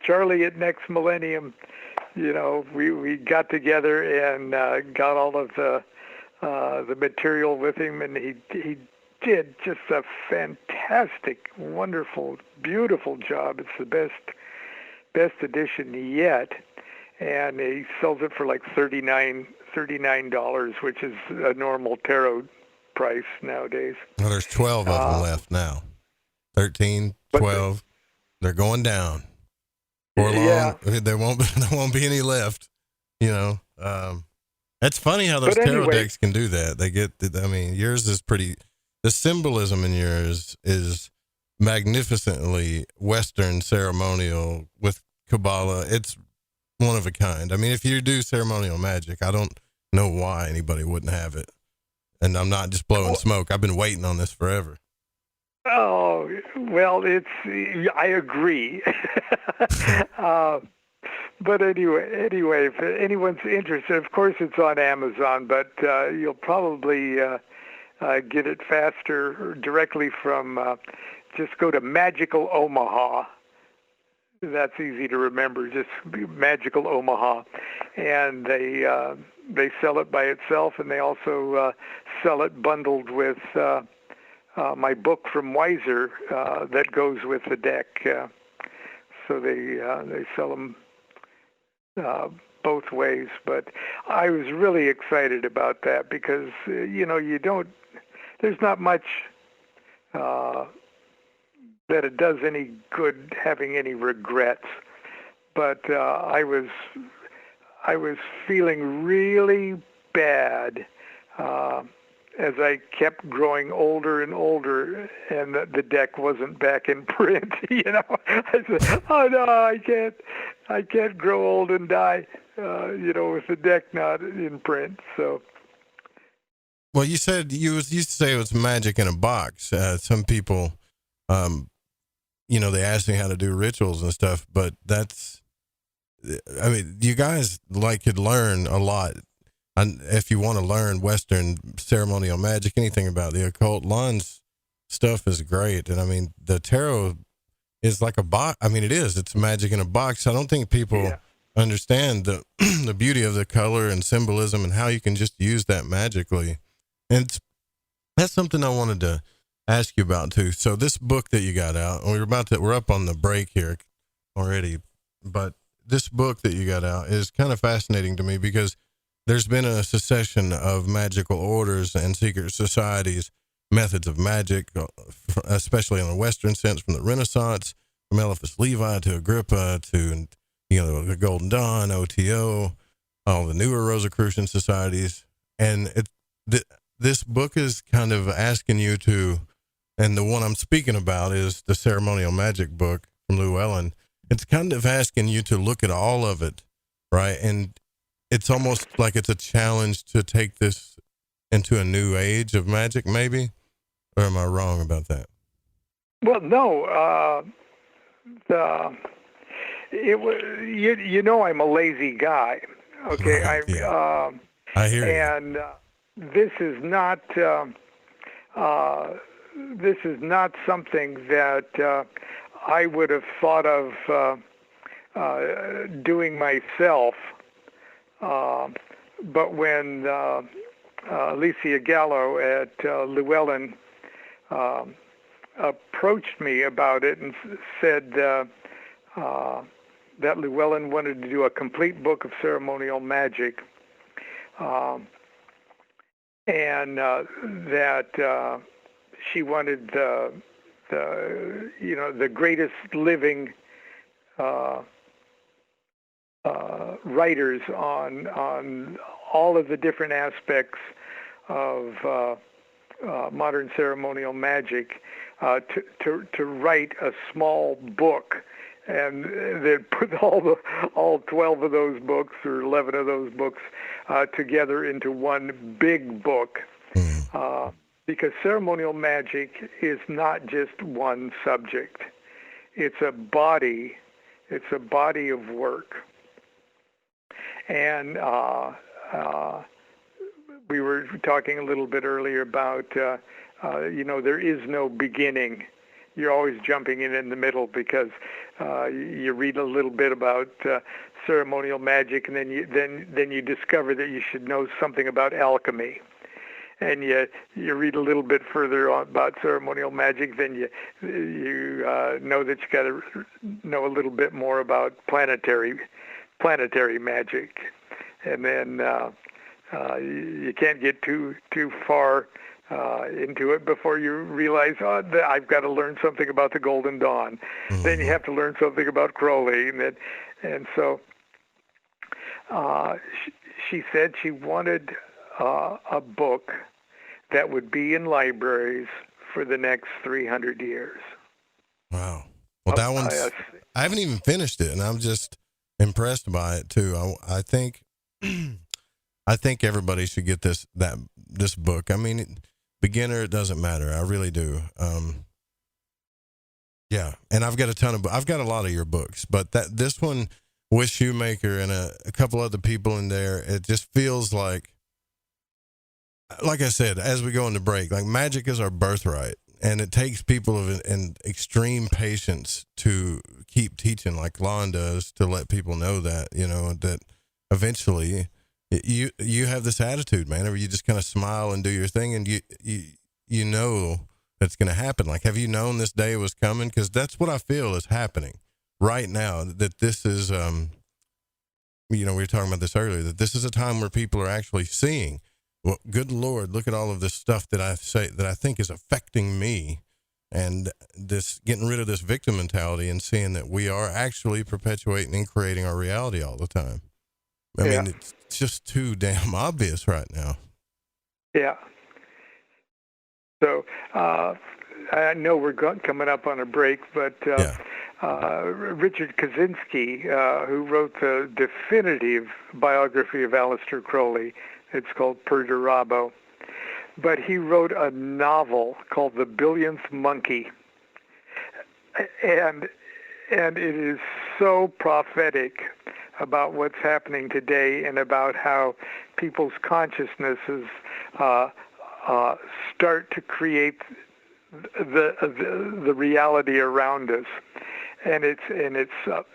Charlie at Next Millennium, we got together and got all of the material with him, and he did just a fantastic, wonderful, beautiful job. It's the best edition yet, and he sells it for like $39, which is a normal tarot price nowadays. Well, there's 12 of them left now. 13, 12. They're going down. For long, there won't be any left. You know, it's funny how those tarot decks can do that. They get, I mean, yours is pretty. The symbolism in yours is magnificently Western ceremonial with Qabalah. It's one of a kind. I mean, if you do ceremonial magic, I don't know why anybody wouldn't have it. And I'm not just blowing smoke. I've been waiting on this forever. Oh, well, I agree. But anyway, if anyone's interested, of course it's on Amazon, but you'll probably get it faster directly from, just go to Magical Omaha. That's easy to remember, just Magical Omaha. And they sell it by itself, and they also sell it bundled with my book from Weiser that goes with the deck. So they sell them both ways. But I was really excited about that because, there's not much that it does any good having any regrets. But I was feeling really bad as I kept growing older and older, and the deck wasn't back in print. I said, "Oh no, I can't grow old and die." With the deck not in print. So. Well, you said you used to say it was magic in a box. Some people, they ask me how to do rituals and stuff, but you guys could learn a lot. And if you want to learn Western ceremonial magic, anything about the occult, Lon's stuff is great. And I mean, the tarot is like a box. I mean, it is. It's magic in a box. I don't think people understand the the beauty of the color and symbolism and how you can just use that magically. And that's something I wanted to ask you about too. So this book that you got out, we're up on the break here already, but this book that you got out is kind of fascinating to me because there's been a succession of magical orders and secret societies, methods of magic, especially in the Western sense, from the Renaissance, from Eliphas Levi to Agrippa to, the Golden Dawn, OTO, all the newer Rosicrucian societies. And this book is kind of asking you to, and the one I'm speaking about is the Ceremonial Magic book from Llewellyn. It's kind of asking you to look at all of it, right? And it's almost like it's a challenge to take this into a new age of magic, maybe? Or am I wrong about that? Well, no. I'm a lazy guy. Okay, I hear you. And this is not something that I would have thought of doing myself. But when Alicia Gallo at Llewellyn approached me about it and said that Llewellyn wanted to do a complete book of ceremonial magic, and that she wanted the greatest living writers on all of the different aspects of modern ceremonial magic to write a small book, and then put all 12 of those books or 11 of those books together into one big book. Because ceremonial magic is not just one subject. It's a body of work. And we were talking a little bit earlier about, there is no beginning. You're always jumping in the middle because you read a little bit about ceremonial magic, and then you discover that you should know something about alchemy. And you read a little bit further on about ceremonial magic, then you know that you got to know a little bit more about planetary magic, and then you can't get too far into it before you realize, I've got to learn something about the Golden Dawn. Mm-hmm. Then you have to learn something about Crowley, and so she said she wanted a book that would be in libraries for the next 300 years. Wow. Well, that one's, I haven't even finished it, and I'm just impressed by it too. I think everybody should get this book. I mean, beginner, it doesn't matter. I really do. Yeah. And I've got a lot of your books, but this one with Shoemaker and a couple other people in there, it just feels like I said, as we go into break, like magic is our birthright, and it takes people of an extreme patience to keep teaching like Lon does, to let people know that, that eventually you have this attitude, man, where you just kind of smile and do your thing, and you know that's going to happen. Like, have you known this day was coming? Because that's what I feel is happening right now, that this is, we were talking about this earlier, that this is a time where people are actually seeing, well, good Lord, look at all of this stuff that I think is affecting me, and this getting rid of this victim mentality and seeing that we are actually perpetuating and creating our reality all the time. I mean, it's just too damn obvious right now. Yeah. So I know we're coming up on a break, but Richard Kaczynski, who wrote the definitive biography of Aleister Crowley, it's called Perdurabo, but he wrote a novel called The Billionth Monkey, and it is so prophetic about what's happening today and about how people's consciousnesses start to create the reality around us. And it's a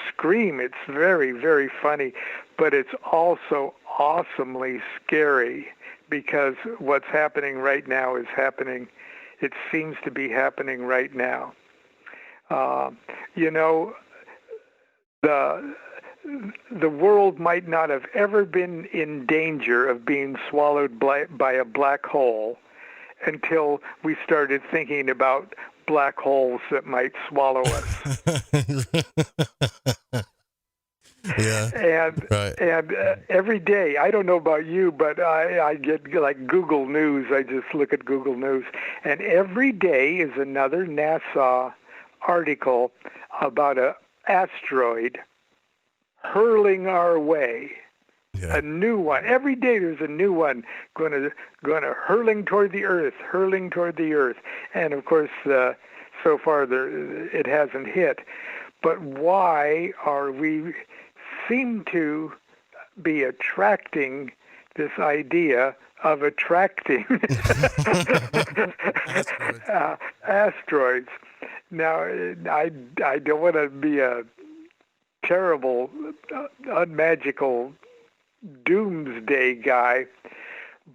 scream. It's very, very funny, but it's also awesomely scary, because what's happening right now is happening. It seems to be happening right now. The world might not have ever been in danger of being swallowed by a black hole until we started thinking about black holes that might swallow us. And every day, I don't know about you, but I get like Google News. I just look at Google News, and every day is another NASA article about an asteroid hurling our way. Yeah. A new one. Every day there's a new one going to hurling toward the earth. And of course, so far it hasn't hit. But why are we seem to be attracting this idea of attracting asteroids? Now, I don't want to be a terrible, unmagical doomsday guy,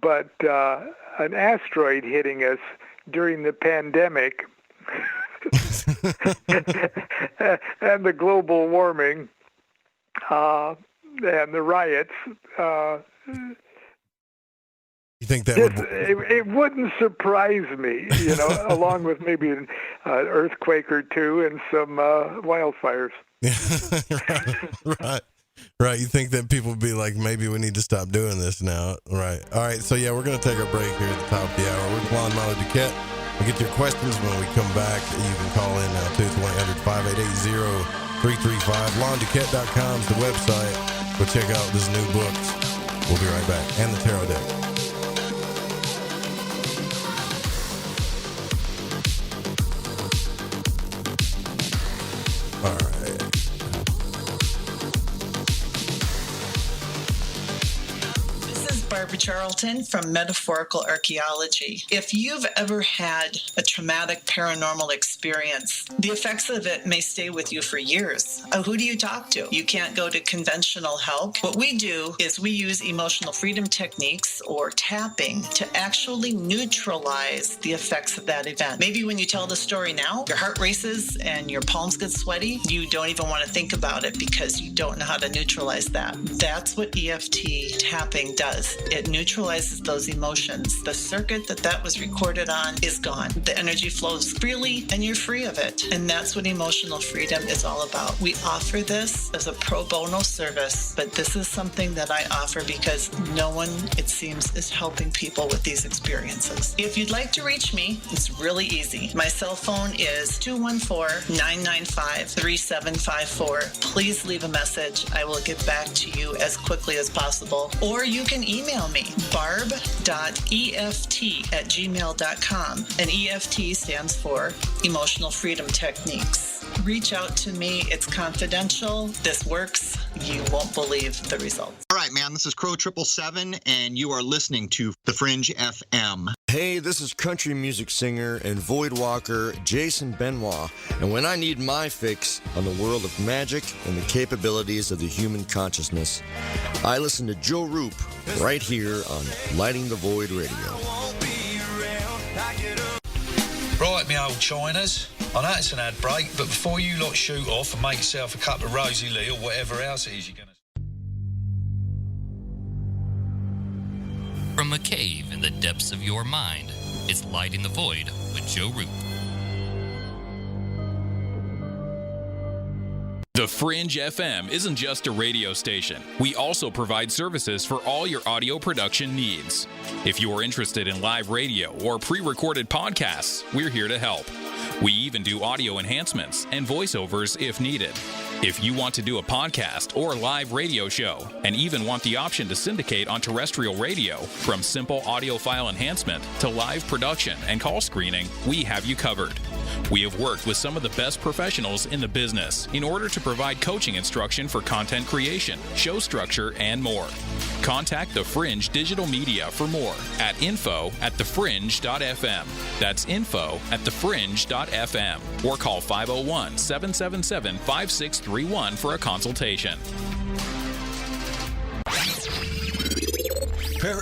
but an asteroid hitting us during the pandemic and the global warming and the riots, you think that it wouldn't surprise me, along with maybe an earthquake or two and some wildfires. Right. You think that people would be like, maybe we need to stop doing this now. Right. All right. So, we're going to take our break here at the top of the hour with Lon Milo DuQuette. We'll get your questions when we come back. You can call in now, too. It's 1-800-588-0335. LonDuQuette.com is the website. Go check out his new books. We'll be right back. And the tarot deck. All right. Barbara Charlton from Metaphorical Archaeology. If you've ever had a traumatic paranormal experience, the effects of it may stay with you for years. Who do you talk to? You can't go to conventional help. What we do is we use emotional freedom techniques or tapping to actually neutralize the effects of that event. Maybe when you tell the story now, your heart races and your palms get sweaty. You don't even want to think about it because you don't know how to neutralize that. That's what EFT tapping does. it neutralizes those emotions. The circuit that was recorded on is gone. The energy flows freely and you're free of it. And that's what emotional freedom is all about. We offer this as a pro bono service, but this is something that I offer because no one, it seems, is helping people with these experiences. If you'd like to reach me, it's really easy. My cell phone is 214-995-3754. Please leave a message. I will get back to you as quickly as possible. Or you can email me, barb.eft@gmail.com. And EFT stands for Emotional Freedom Techniques. Reach out to me. It's confidential. This works. You won't believe the results. All right, man. This is Crow 777, and you are listening to The Fringe FM. Hey, this is country music singer and void walker Jason Benoit, and when I need my fix on the world of magic and the capabilities of the human consciousness, I listen to Joe Roop right here on Lighting the Void Radio. Right, me old Chiners. I know it's an ad break, but before you lot shoot off and make yourself a cup of Rosie Lee or whatever else it is you're going to... From a cave in the depths of your mind, it's Lighting the Void with Joe Roop. The Fringe FM isn't just a radio station. We also provide services for all your audio production needs. If you are interested in live radio or pre-recorded podcasts, we're here to help. We even do audio enhancements and voiceovers if needed. If you want to do a podcast or live radio show and even want the option to syndicate on terrestrial radio, from simple audio file enhancement to live production and call screening, we have you covered. We have worked with some of the best professionals in the business in order to provide coaching instruction for content creation, show structure, and more. Contact The Fringe Digital Media for more at info@thefringe.fm. That's info@thefringe.fm. Or call 501-777-5631 for a consultation.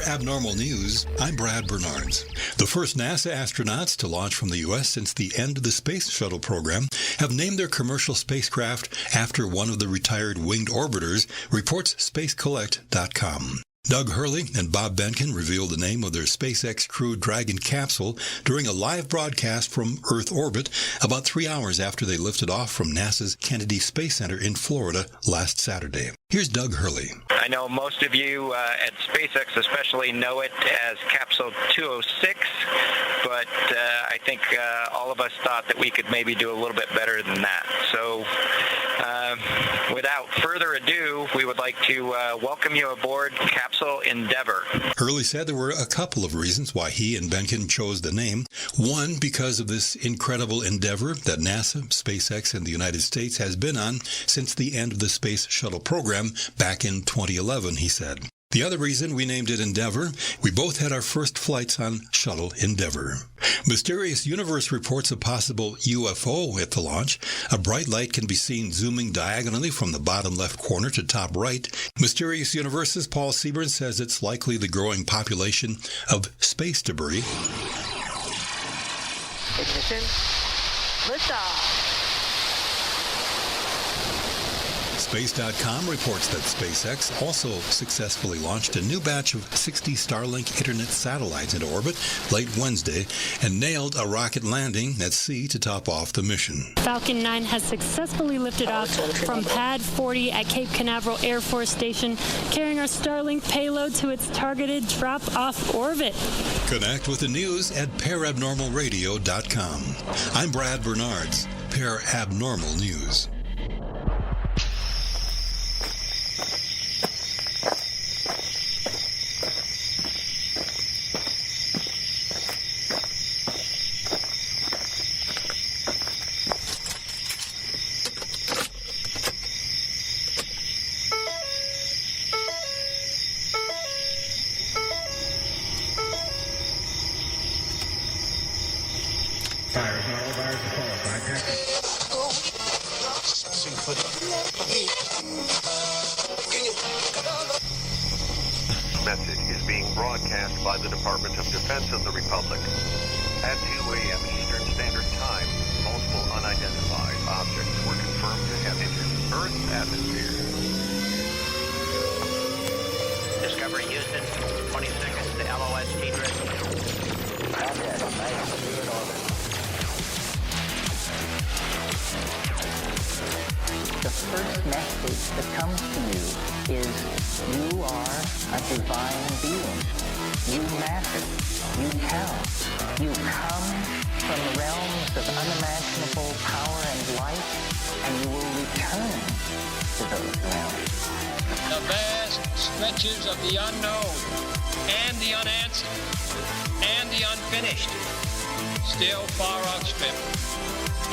Abnormal News, I'm Brad Bernards. The first NASA astronauts to launch from the U.S. since the end of the Space Shuttle program have named their commercial spacecraft after one of the retired winged orbiters, reports SpaceCollect.com. Doug Hurley and Bob Behnken revealed the name of their SpaceX Crew Dragon capsule during a live broadcast from Earth orbit about 3 hours after they lifted off from NASA's Kennedy Space Center in Florida last Saturday. Here's Doug Hurley. I know most of you at SpaceX especially know it as Capsule 206, but I think all of us thought that we could maybe do a little bit better than that. So without further ado, we would like to welcome you aboard Capsule Endeavour. Hurley said there were a couple of reasons why he and Behnken chose the name. One, because of this incredible endeavor that NASA, SpaceX, and the United States has been on since the end of the Space Shuttle program back in 2011, he said. The other reason we named it Endeavour, we both had our first flights on Shuttle Endeavour. Mysterious Universe reports a possible UFO at the launch. A bright light can be seen zooming diagonally from the bottom left corner to top right. Mysterious Universe's Paul Seaburn says it's likely the growing population of space debris. Ignition. Liftoff. Space.com reports that SpaceX also successfully launched a new batch of 60 Starlink Internet satellites into orbit late Wednesday and nailed a rocket landing at sea to top off the mission. Falcon 9 has successfully lifted off from Pad 40 at Cape Canaveral Air Force Station, carrying our Starlink payload to its targeted drop-off orbit. Connect with the news at parabnormalradio.com. I'm Brad Bernards, Parabnormal News. Message is being broadcast by the Department of Defense of the Republic. At 2 a.m. Eastern Standard Time, multiple unidentified objects were confirmed to have entered Earth's atmosphere. Discovering Houston, 20 seconds to LOS T-drift. Contact, nice to be in orbit. The first message that comes to you is you are a divine being. You matter. You count. You come from realms of unimaginable power and light, and you will return to those realms. The vast stretches of the unknown and the unanswered and the unfinished still far outstrip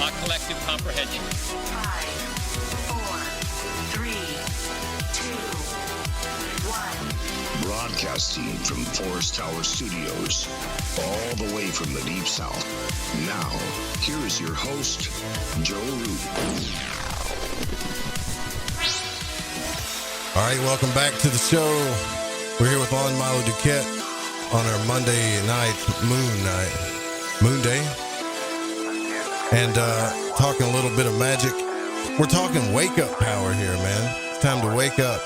our collective comprehension. 5, 4, 3, 2, 1. Broadcasting from Forest Tower Studios, all the way from the Deep South. Now, here is your host, Joe Root. All right, welcome back to the show. We're here with Lon Milo DuQuette on our Monday night, Moon Day, and talking a little bit of magic. We're talking wake-up power here, man. It's time to wake up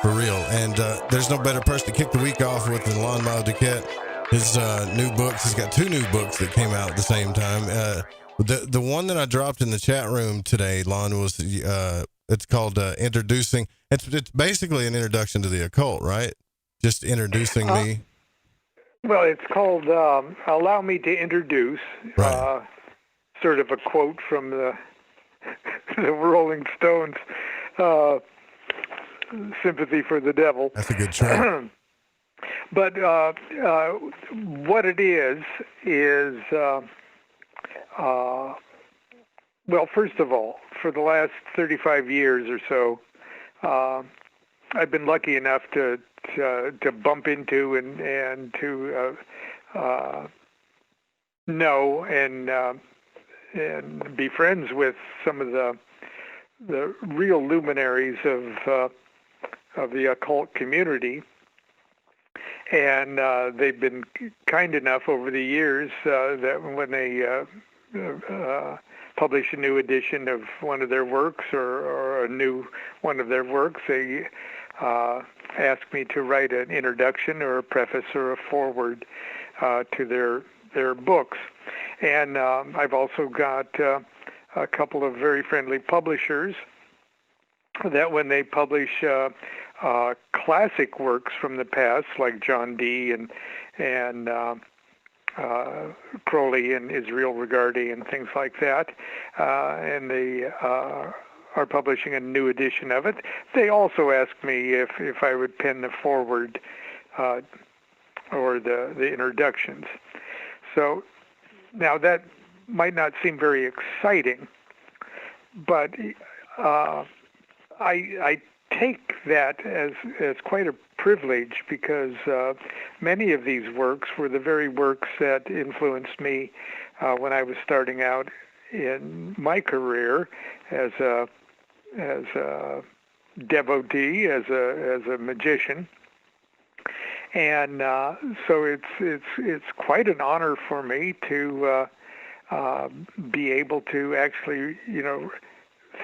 for real. And there's no better person to kick the week off with than Lon Milo DuQuette. His new books, he's got 2 new books that came out at the same time. The one that I dropped in the chat room today, Lon, was it's called Introducing. It's basically an introduction to the occult, right? Just introducing me. Well, it's called Allow Me to Introduce, right. Sort of a quote from the Rolling Stones, Sympathy for the Devil. That's a good track. But what it is well, first of all, for the last 35 years or so, I've been lucky enough to bump into and to know and be friends with some of the real luminaries of the occult community. And they've been kind enough over the years that when they publish a new edition of one of their works or a new one of their works, they ask me to write an introduction or a preface or a foreword to their books. And I've also got a couple of very friendly publishers that when they publish classic works from the past, like John Dee and Crowley and Israel Regardie and things like that, and they are publishing a new edition of it, they also ask me if I would pen the foreword or the introductions. So now that might not seem very exciting, but I take that as quite a privilege because many of these works were the very works that influenced me when I was starting out in my career as a devotee, as a magician. And so it's quite an honor for me to be able to actually,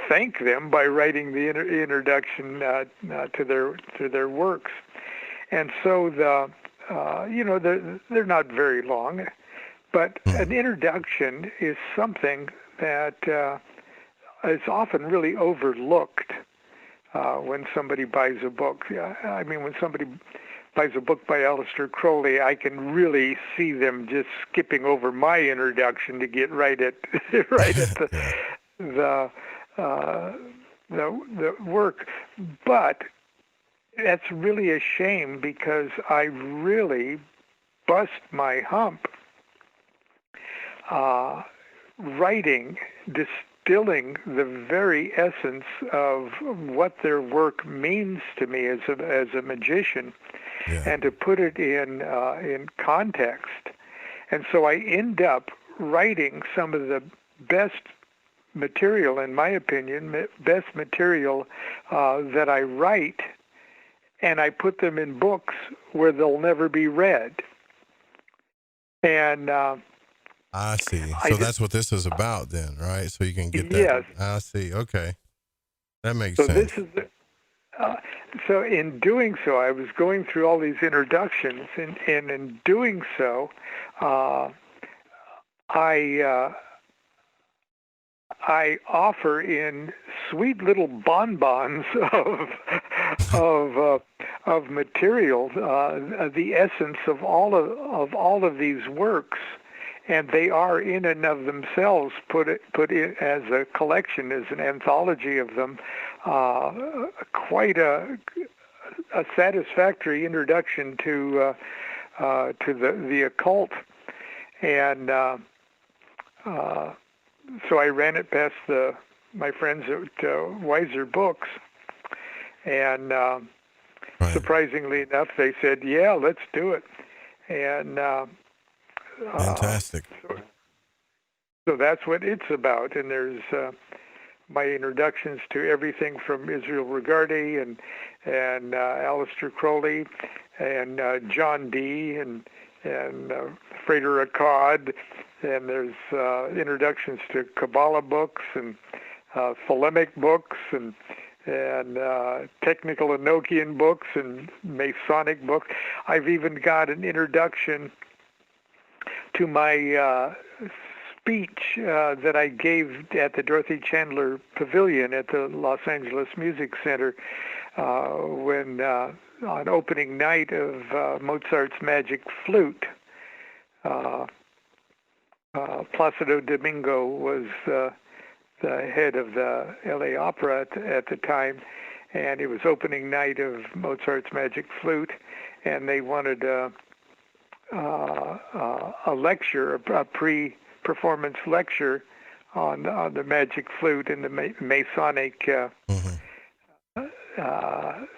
thank them by writing the introduction to their works. And so they're not very long, but an introduction is something that is often really overlooked when somebody buys a book. I mean, when somebody buys a book by Aleister Crowley, I can really see them just skipping over my introduction to get right at the work. But that's really a shame because I really bust my hump writing, distilling the very essence of what their work means to me as a magician, and to put it in context. And so I end up writing some of the best material, in my opinion, best material that I write, and I put them in books where they'll never be read. And I see. So that's what this is about then, right? So you can get that. Yes. I see. Okay. That makes so sense. This is so in doing so, I was going through all these introductions, and in doing so, I offer in sweet little bonbons of material the essence of all of these works, and they are in and of themselves put in as a collection, as an anthology of them, quite a satisfactory introduction to the occult, and so I ran it past my friends at Wiser Books, and surprisingly enough, they said, "Yeah, let's do it." And fantastic. So that's what it's about. And there's my introductions to everything from Israel Regardie and Aleister Crowley and John Dee and Frater Akkad. And there's introductions to Qabalah books and Thelemic books and technical Enochian books and Masonic books. I've even got an introduction to my speech that I gave at the Dorothy Chandler Pavilion at the Los Angeles Music Center when on opening night of Mozart's Magic Flute. Placido Domingo was the head of the LA Opera at the time, and it was opening night of Mozart's Magic Flute, and they wanted a lecture, a pre-performance lecture on the Magic Flute and the Masonic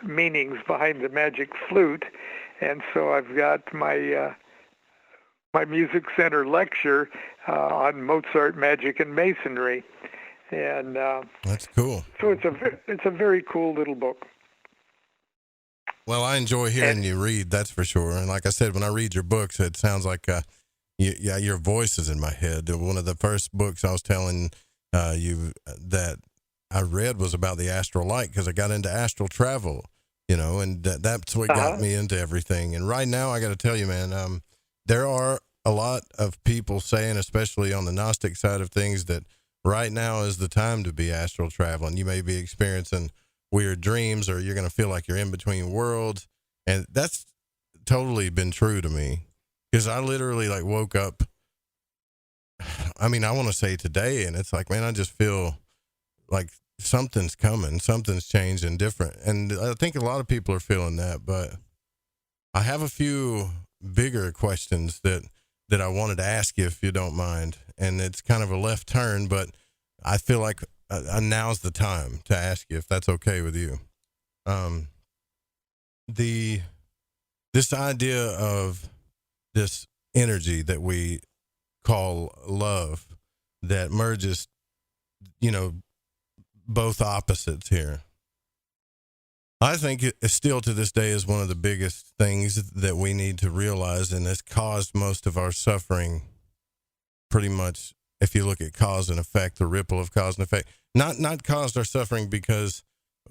meanings behind the Magic Flute, and so I've got my Music Center lecture on Mozart, Magic, and Masonry, and that's cool. So it's a very cool little book. Well, I enjoy hearing you read, that's for sure. And like I said, when I read your books, it sounds like your voice is in my head. One of the first books I was telling you that I read was about the astral light because I got into astral travel, and that's what got me into everything. And right now, I got to tell you, man, there are a lot of people saying, especially on the Gnostic side of things, that right now is the time to be astral traveling. You may be experiencing weird dreams, or you're going to feel like you're in between worlds. And that's totally been true to me, because I literally woke up. I mean, I want to say today, and it's like, man, I just feel like something's coming, something's changing different. And I think a lot of people are feeling that, but I have a few bigger questions that I wanted to ask you, if you don't mind. And it's kind of a left turn, but I feel like now's the time to ask you, if that's okay with you. This idea of this energy that we call love that merges, both opposites here. I think it still to this day is one of the biggest things that we need to realize, and has caused most of our suffering pretty much. If you look at cause and effect, the ripple of cause and effect, not caused our suffering because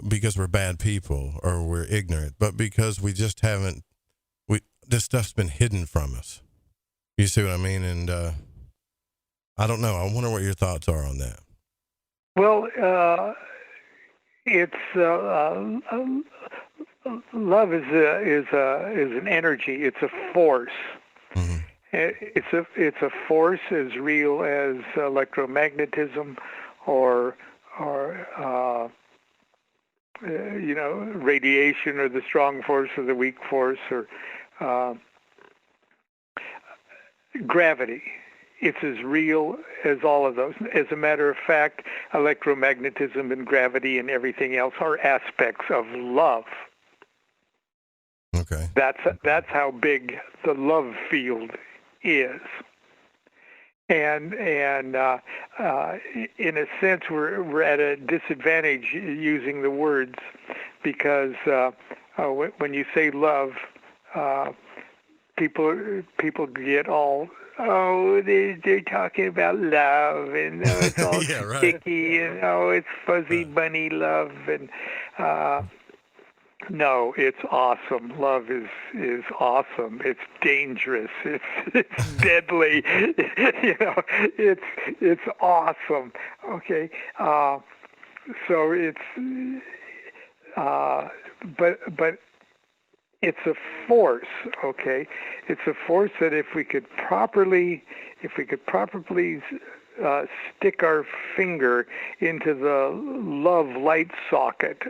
we're bad people or we're ignorant, but because we just haven't, this stuff's been hidden from us. You see what I mean? And I don't know. I wonder what your thoughts are on that. Well, it's love is an energy. It's a force. Mm-hmm. It's a force as real as electromagnetism or radiation, or the strong force or the weak force, or gravity. It's as real as all of those. As a matter of fact, electromagnetism and gravity and everything else are aspects of love. Okay. That's how big the love field is. And in a sense, we're at a disadvantage using the words, because when you say love, people get all, they're talking about love, and it's all sticky, and it's fuzzy bunny love, and No, it's awesome. Love is awesome. It's dangerous. It's deadly. It's awesome. Okay. So it's but it's a force. Okay. It's a force that if we could properly stick our finger into the love light socket.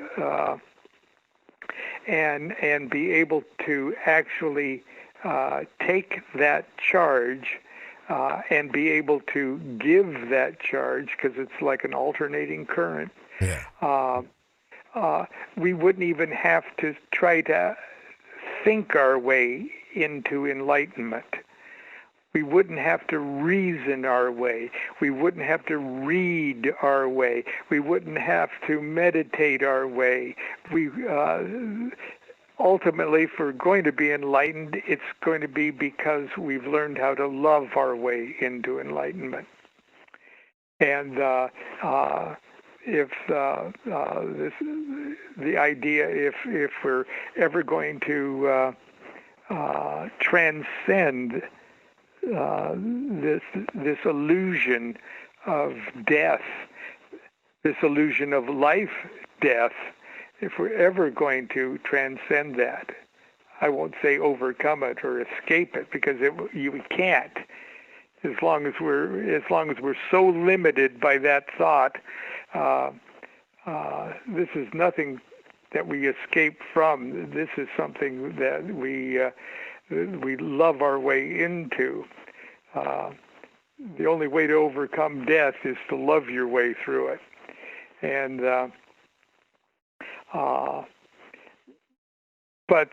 And be able to actually take that charge and be able to give that charge, because it's like an alternating current. Yeah. We wouldn't even have to try to think our way into enlightenment. We wouldn't have to reason our way. We wouldn't have to read our way. We wouldn't have to meditate our way. We ultimately, if we're going to be enlightened, it's going to be because we've learned how to love our way into enlightenment. And if the idea, if we're ever going to transcend this illusion of death, this illusion of life, death, if we're ever going to transcend that, I won't say overcome it or escape it, because you can't. As long as we're so limited by that thought, this is nothing that we escape from. This is something that we love our way into. The only way to overcome death is to love your way through it. And but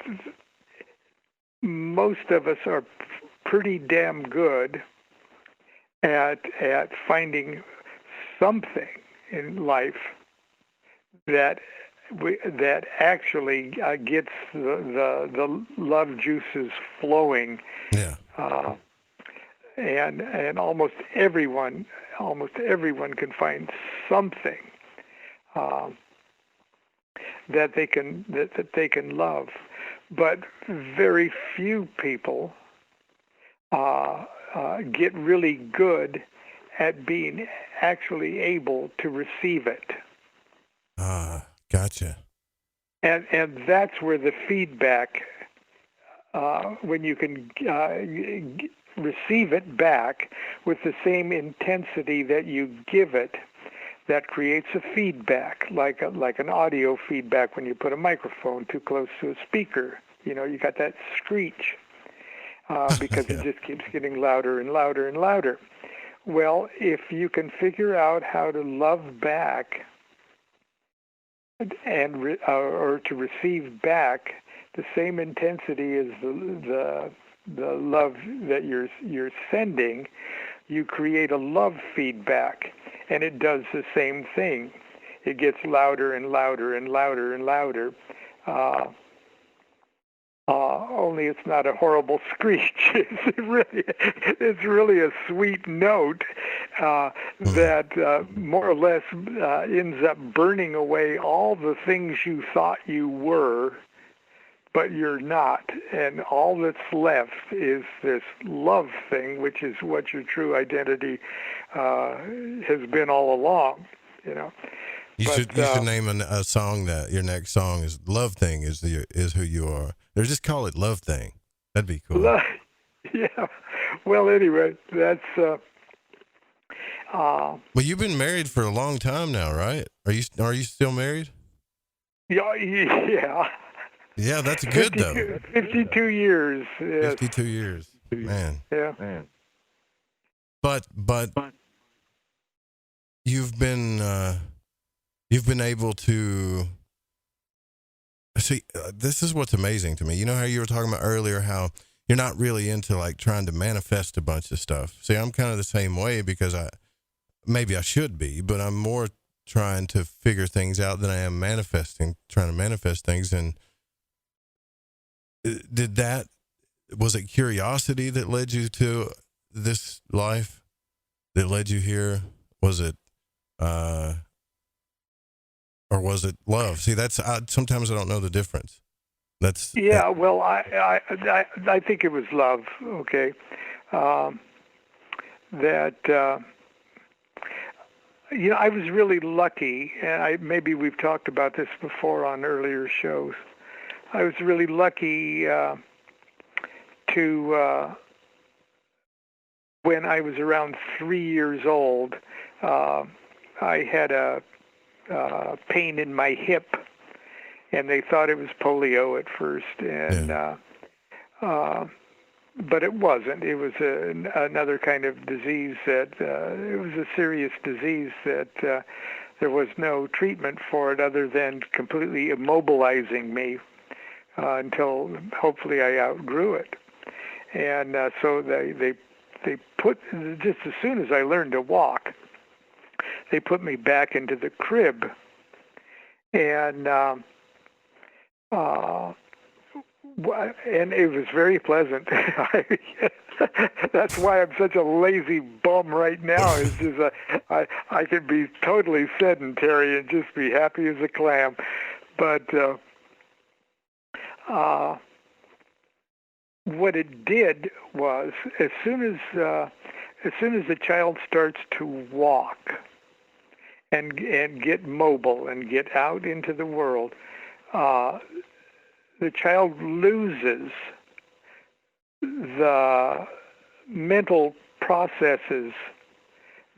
most of us are pretty damn good at finding something in life that actually gets the love juices flowing. Yeah. And almost everyone can find something that they can love, but very few people get really good at being actually able to receive it. Gotcha. And that's where the feedback, when you can receive it back with the same intensity that you give it, that creates a feedback, like an audio feedback when you put a microphone too close to a speaker. You got that screech because it just keeps getting louder and louder and louder. Well, if you can figure out how to love back and or to receive back the same intensity as the love that you're sending, you create a love feedback, and it does the same thing. It gets louder and louder and louder and louder. Only it's not a horrible screech. It's really a sweet note that more or less ends up burning away all the things you thought you were, but you're not. And all that's left is this love thing, which is what your true identity has been all along. You should name a song that your next song is "Love Thing" is who you are. Or just call it "Love Thing." That'd be cool. Yeah. Well, anyway, that's. Well, you've been married for a long time now, right? Are you still married? Yeah. Yeah, that's good though. 52 years. Yes. 52 years, man. Yeah. Man. But you've been able to see. This is what's amazing to me. You know how you were talking about earlier how you're not really into like trying to manifest a bunch of stuff. See, I'm kind of the same way because maybe I should be, but I'm more trying to figure things out than I am trying to manifest things. And was it curiosity that led you to this life, that led you here? Was it or was it love? See, sometimes I don't know the difference. Well, I think it was love. Okay, I was really lucky, and maybe we've talked about this before on earlier shows. I was really lucky to, when I was around 3 years old, I had a pain in my hip, and they thought it was polio at first, and but it wasn't. It was another kind of disease it was a serious disease that there was no treatment for it other than completely immobilizing me until hopefully I outgrew it. And so they put, just as soon as I learned to walk, they put me back into the crib. And it was very pleasant. That's why I'm such a lazy bum right now. Is just I could be totally sedentary and just be happy as a clam. But what it did was, as soon as the child starts to walk and get mobile and get out into the world, the child loses the mental processes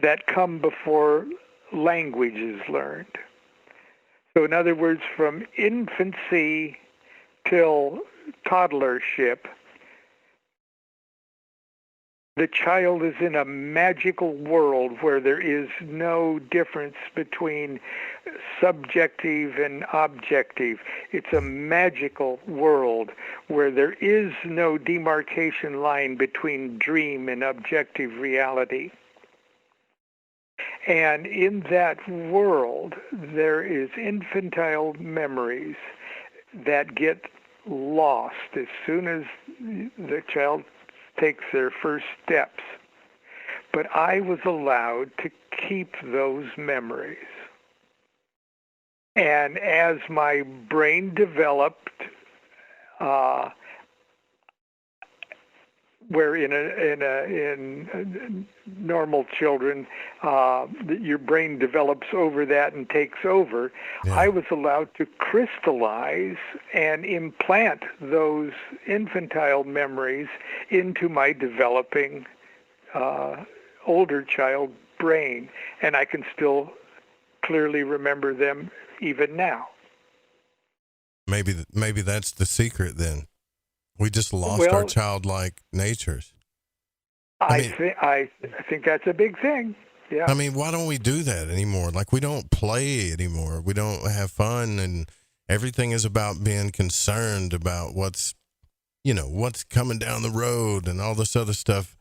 that come before language is learned. So in other words, from infancy till toddlership, the child is in a magical world where there is no difference between subjective and objective. It's a magical world where there is no demarcation line between dream and objective reality. And in that world, there is infantile memories that get lost as soon as the child takes their first steps. But I was allowed to keep those memories. And as my brain developed, where in normal children, your brain develops over that and takes over, I was allowed to crystallize and implant those infantile memories into my developing older child brain, and I can still clearly remember them even now. Maybe that's the secret then. We just lost our childlike natures. I think that's a big thing. Yeah. I mean, why don't we do that anymore? Like, we don't play anymore. We don't have fun, and everything is about being concerned about what's coming down the road and all this other stuff.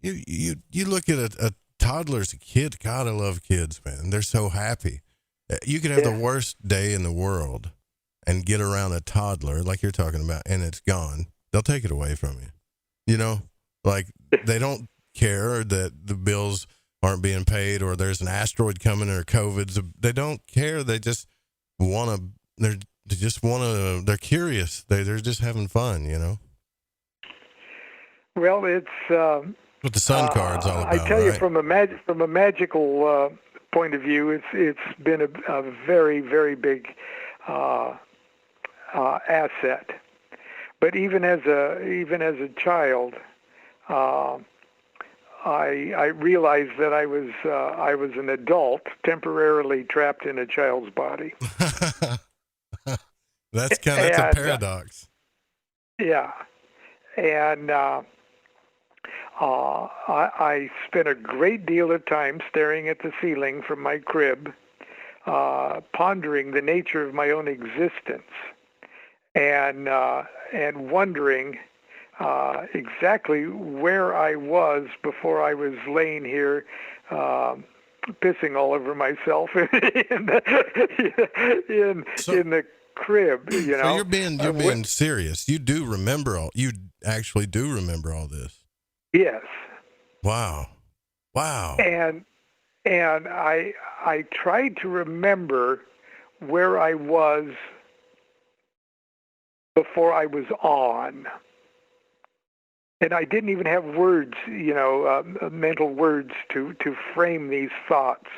You look at a toddler as a kid. God, I love kids, man. They're so happy. You could have the worst day in the world and get around a toddler like you're talking about, and it's gone. They'll take it away from you. Like, they don't care that the bills aren't being paid or there's an asteroid coming or COVID's. They don't care. They just want to, they're curious. They're just having fun, Well, it's what the sun card's all about. I tell you, right? from a magical point of view, it's been a very, very big asset. But even as a child, I realized that I was an adult temporarily trapped in a child's body. That's a paradox. Yeah, and I spent a great deal of time staring at the ceiling from my crib, pondering the nature of my own existence, and wondering exactly where I was before I was laying here pissing all over myself in the crib. So you're being serious. You actually do remember all this. Yes. Wow. And I tried to remember where I was before I was on. And I didn't even have words, mental words to frame these thoughts.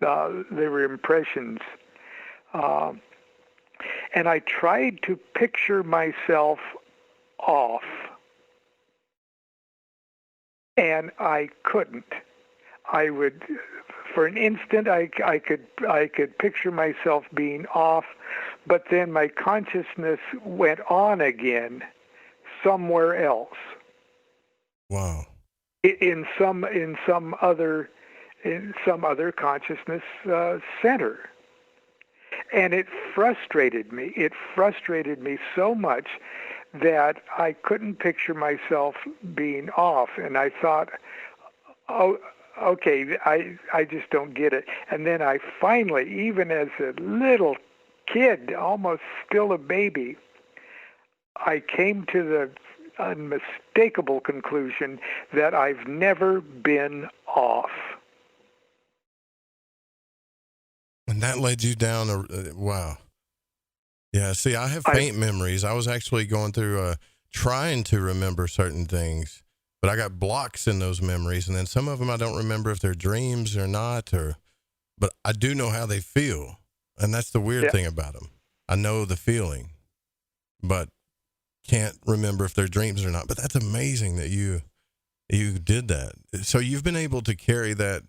They were impressions. And I tried to picture myself off. And I couldn't. I would, for an instant, I could picture myself being off, but then my consciousness went on again somewhere else. Wow. In some other consciousness center. And it frustrated me. It frustrated me so much that I couldn't picture myself being off. And I thought, oh, okay, I just don't get it. And then I finally, even as a little kid, almost still a baby, I came to the unmistakable conclusion that I've never been off. And that led you down wow. Yeah, see, I have faint memories. I was actually going through trying to remember certain things, but I got blocks in those memories, and then some of them I don't remember if they're dreams or not, but I do know how they feel, and that's the weird thing about them. I know the feeling, but can't remember if they're dreams or not. But that's amazing that you did that. So you've been able to carry that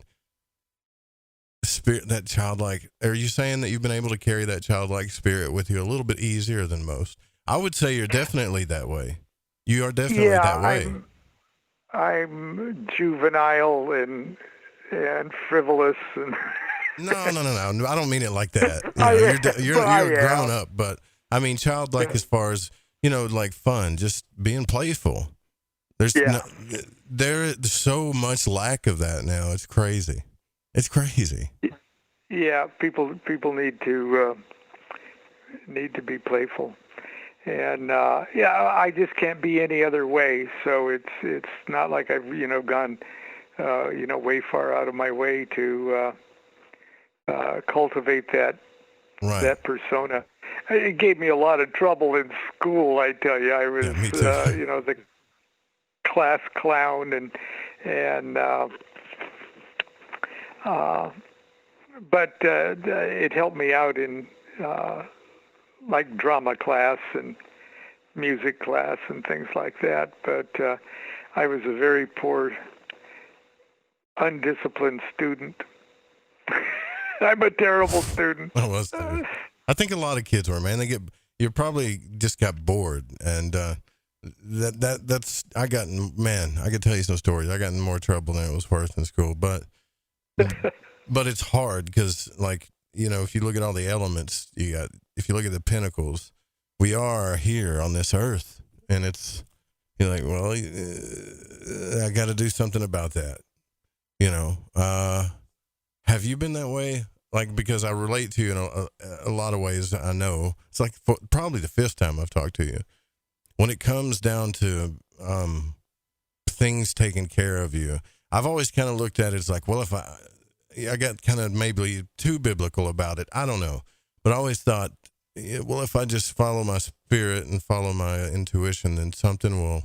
spirit, that childlike. Are you saying that you've been able to carry that childlike spirit with you a little bit easier than most? I would say you're definitely that way. You are definitely that way. I'm juvenile and frivolous and. No. I don't mean it like that. You're grown up, but I mean childlike as far as, like fun, just being playful. There's so much lack of that now. It's crazy. It's crazy. Yeah, people need to be playful, and I just can't be any other way. So it's not like I've gone way far out of my way to cultivate that persona. It gave me a lot of trouble in school. I tell you, I was the class clown but it helped me out in like drama class and music class and things like that. But I was a very poor, undisciplined student. I'm a terrible student. I think a lot of kids were, man. You probably just got bored, and that's I could tell you some stories. I got in more trouble than it was worth in school, but it's hard because, like, if you look at all the elements if you look at the pinnacles, we are here on this earth, and you're like, well, I got to do something about that. Have you been that way? Like, because I relate to you in a lot of ways. I know it's like probably the fifth time I've talked to you. When it comes down to things taken care of you, I've always kind of looked at it as like, well, if I got kind of maybe too biblical about it. I don't know. But I always thought, well, if I just follow my spirit and follow my intuition, then something will,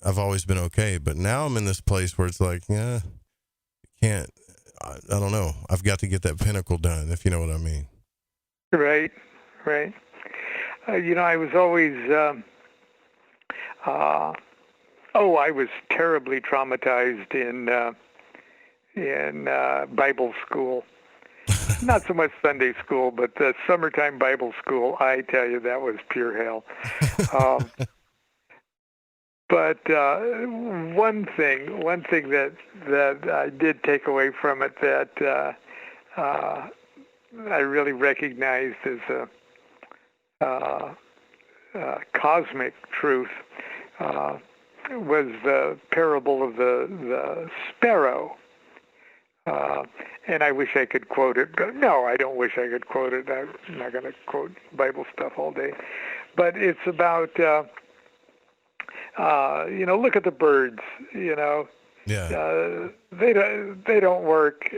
I've always been okay. But now I'm in this place where it's like, can't, I don't know. I've got to get that pinnacle done, if you know what I mean. Right. I was always, I was terribly traumatized in Bible school. Not so much Sunday school, but the summertime Bible school. I tell you, that was pure hell. But one thing that I did take away from it that I really recognized as a cosmic truth was the parable of the sparrow. And I wish I could quote it. No, I don't wish I could quote it. I'm not going to quote Bible stuff all day. But it's about, look at the birds, Yeah. They don't work.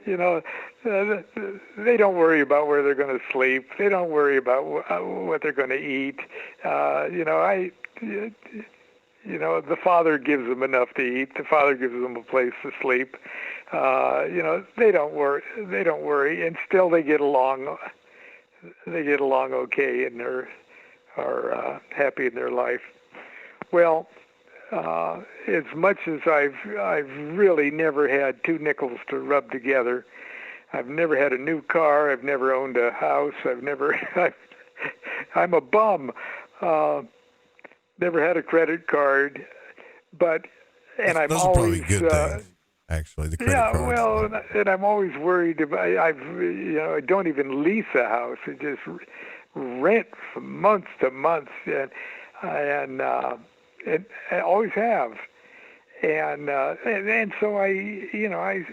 You know, they don't worry about where they're going to sleep. They don't worry about what they're going to eat. The Father gives them enough to eat. The Father gives them a place to sleep. They don't worry. They don't worry, and still they get along. They get along okay, and are happy in their life. Well, as much as I've really never had two nickels to rub together. I've never had a new car. I've never owned a house. I'm a bum. Never had a credit card, and I'm those always are probably good things, actually. The credit cards. Well, and I'm always worried about. I don't even lease a house. I just rent from month to month, and I always have, and so I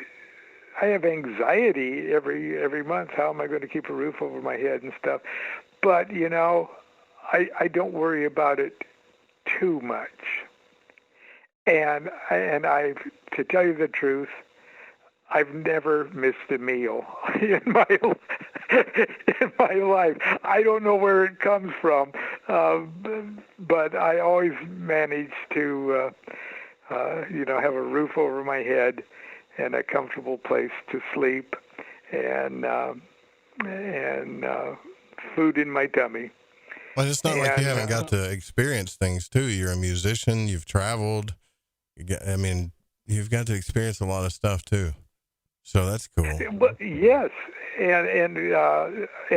have anxiety every month. How am I going to keep a roof over my head and stuff? But I don't worry about it too much. And to tell you the truth, I've never missed a meal in my life. I don't know where it comes from, but I always manage to have a roof over my head and a comfortable place to sleep, and food in my tummy. Well, it's not like you haven't got to experience things too. You're a musician. You've traveled. You've got to experience a lot of stuff too. So that's cool. But yes, and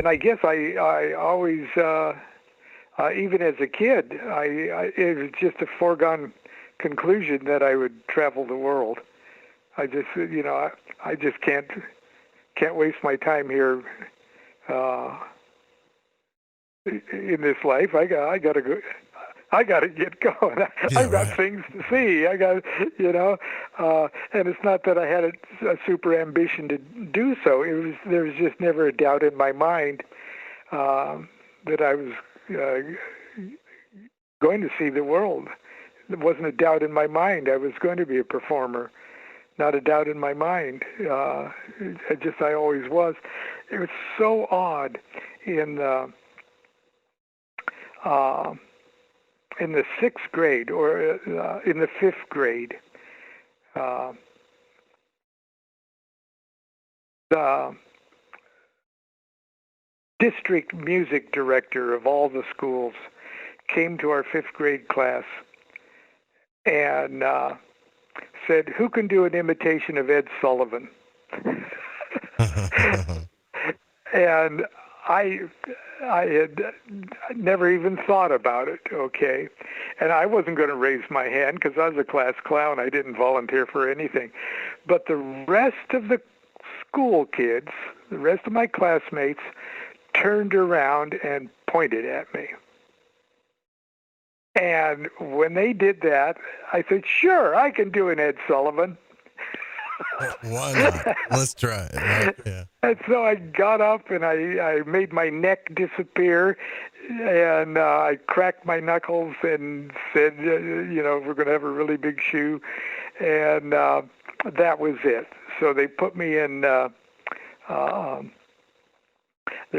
I guess I always, even as a kid, it was just a foregone conclusion that I would travel the world. I just, I just can't waste my time here in this life. I got to go. I got to get going. I've got things to see. I got, and it's not that I had a super ambition to do so. There was just never a doubt in my mind that I was going to see the world. There wasn't a doubt in my mind I was going to be a performer. Not a doubt in my mind. I always was. It was so odd in the sixth grade or in the fifth grade. The district music director of all the schools came to our fifth grade class and said, "Who can do an imitation of Ed Sullivan?" And I had never even thought about it, okay? And I wasn't going to raise my hand because I was a class clown. I didn't volunteer for anything. But the rest of the school kids, the rest of my classmates, turned around and pointed at me. And when they did that, I said, "Sure, I can do an Ed Sullivan." Why not? Let's try it. Right? Yeah. And so I got up and I made my neck disappear, and I cracked my knuckles and said, we're going to have a really big shoe. And that was it. So they put me in, there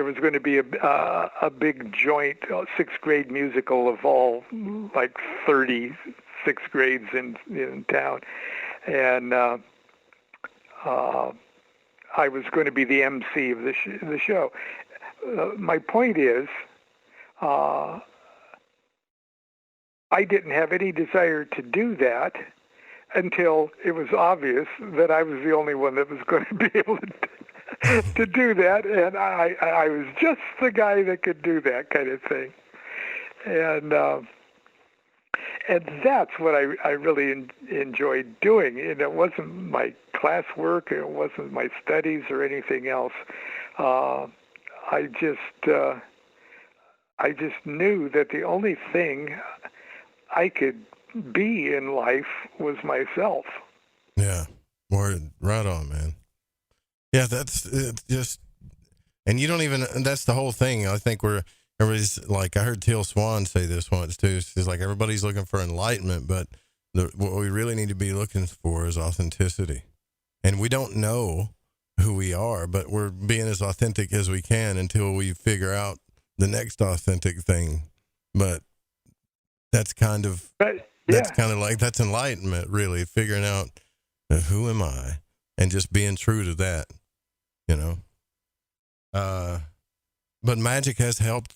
was going to be a big joint sixth grade musical of all like 30 sixth grades in town. And I was going to be the MC of the show. My point is, I didn't have any desire to do that until it was obvious that I was the only one that was going to be able to do that, and I was just the guy that could do that kind of thing. And that's what I really enjoyed doing. And it wasn't my classwork, it wasn't my studies or anything else. I just knew that the only thing I could be in life was myself. Yeah, word, right on, man. Yeah, that's just, and you don't even, and that's the whole thing. I think everybody's like, I heard Teal Swan say this once too. She's like, everybody's looking for enlightenment, but what we really need to be looking for is authenticity. And we don't know who we are, but we're being as authentic as we can until we figure out the next authentic thing. But that's kind of like, that's enlightenment, really, figuring out who am I and just being true to that, you know. But magic has helped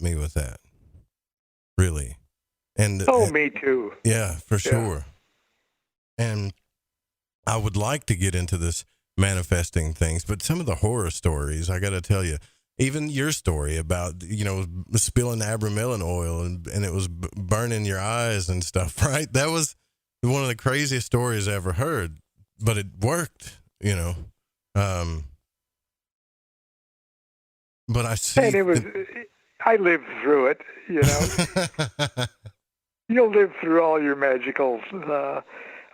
me with that, really. And me too. Yeah, for sure. And I would like to get into this manifesting things, but some of the horror stories, I got to tell you, even your story about, you know, spilling abramelin oil and it was burning your eyes and stuff, right? That was one of the craziest stories I ever heard, but it worked, you know. But I see. And it was, I lived through it, you know. You'll live through all your magical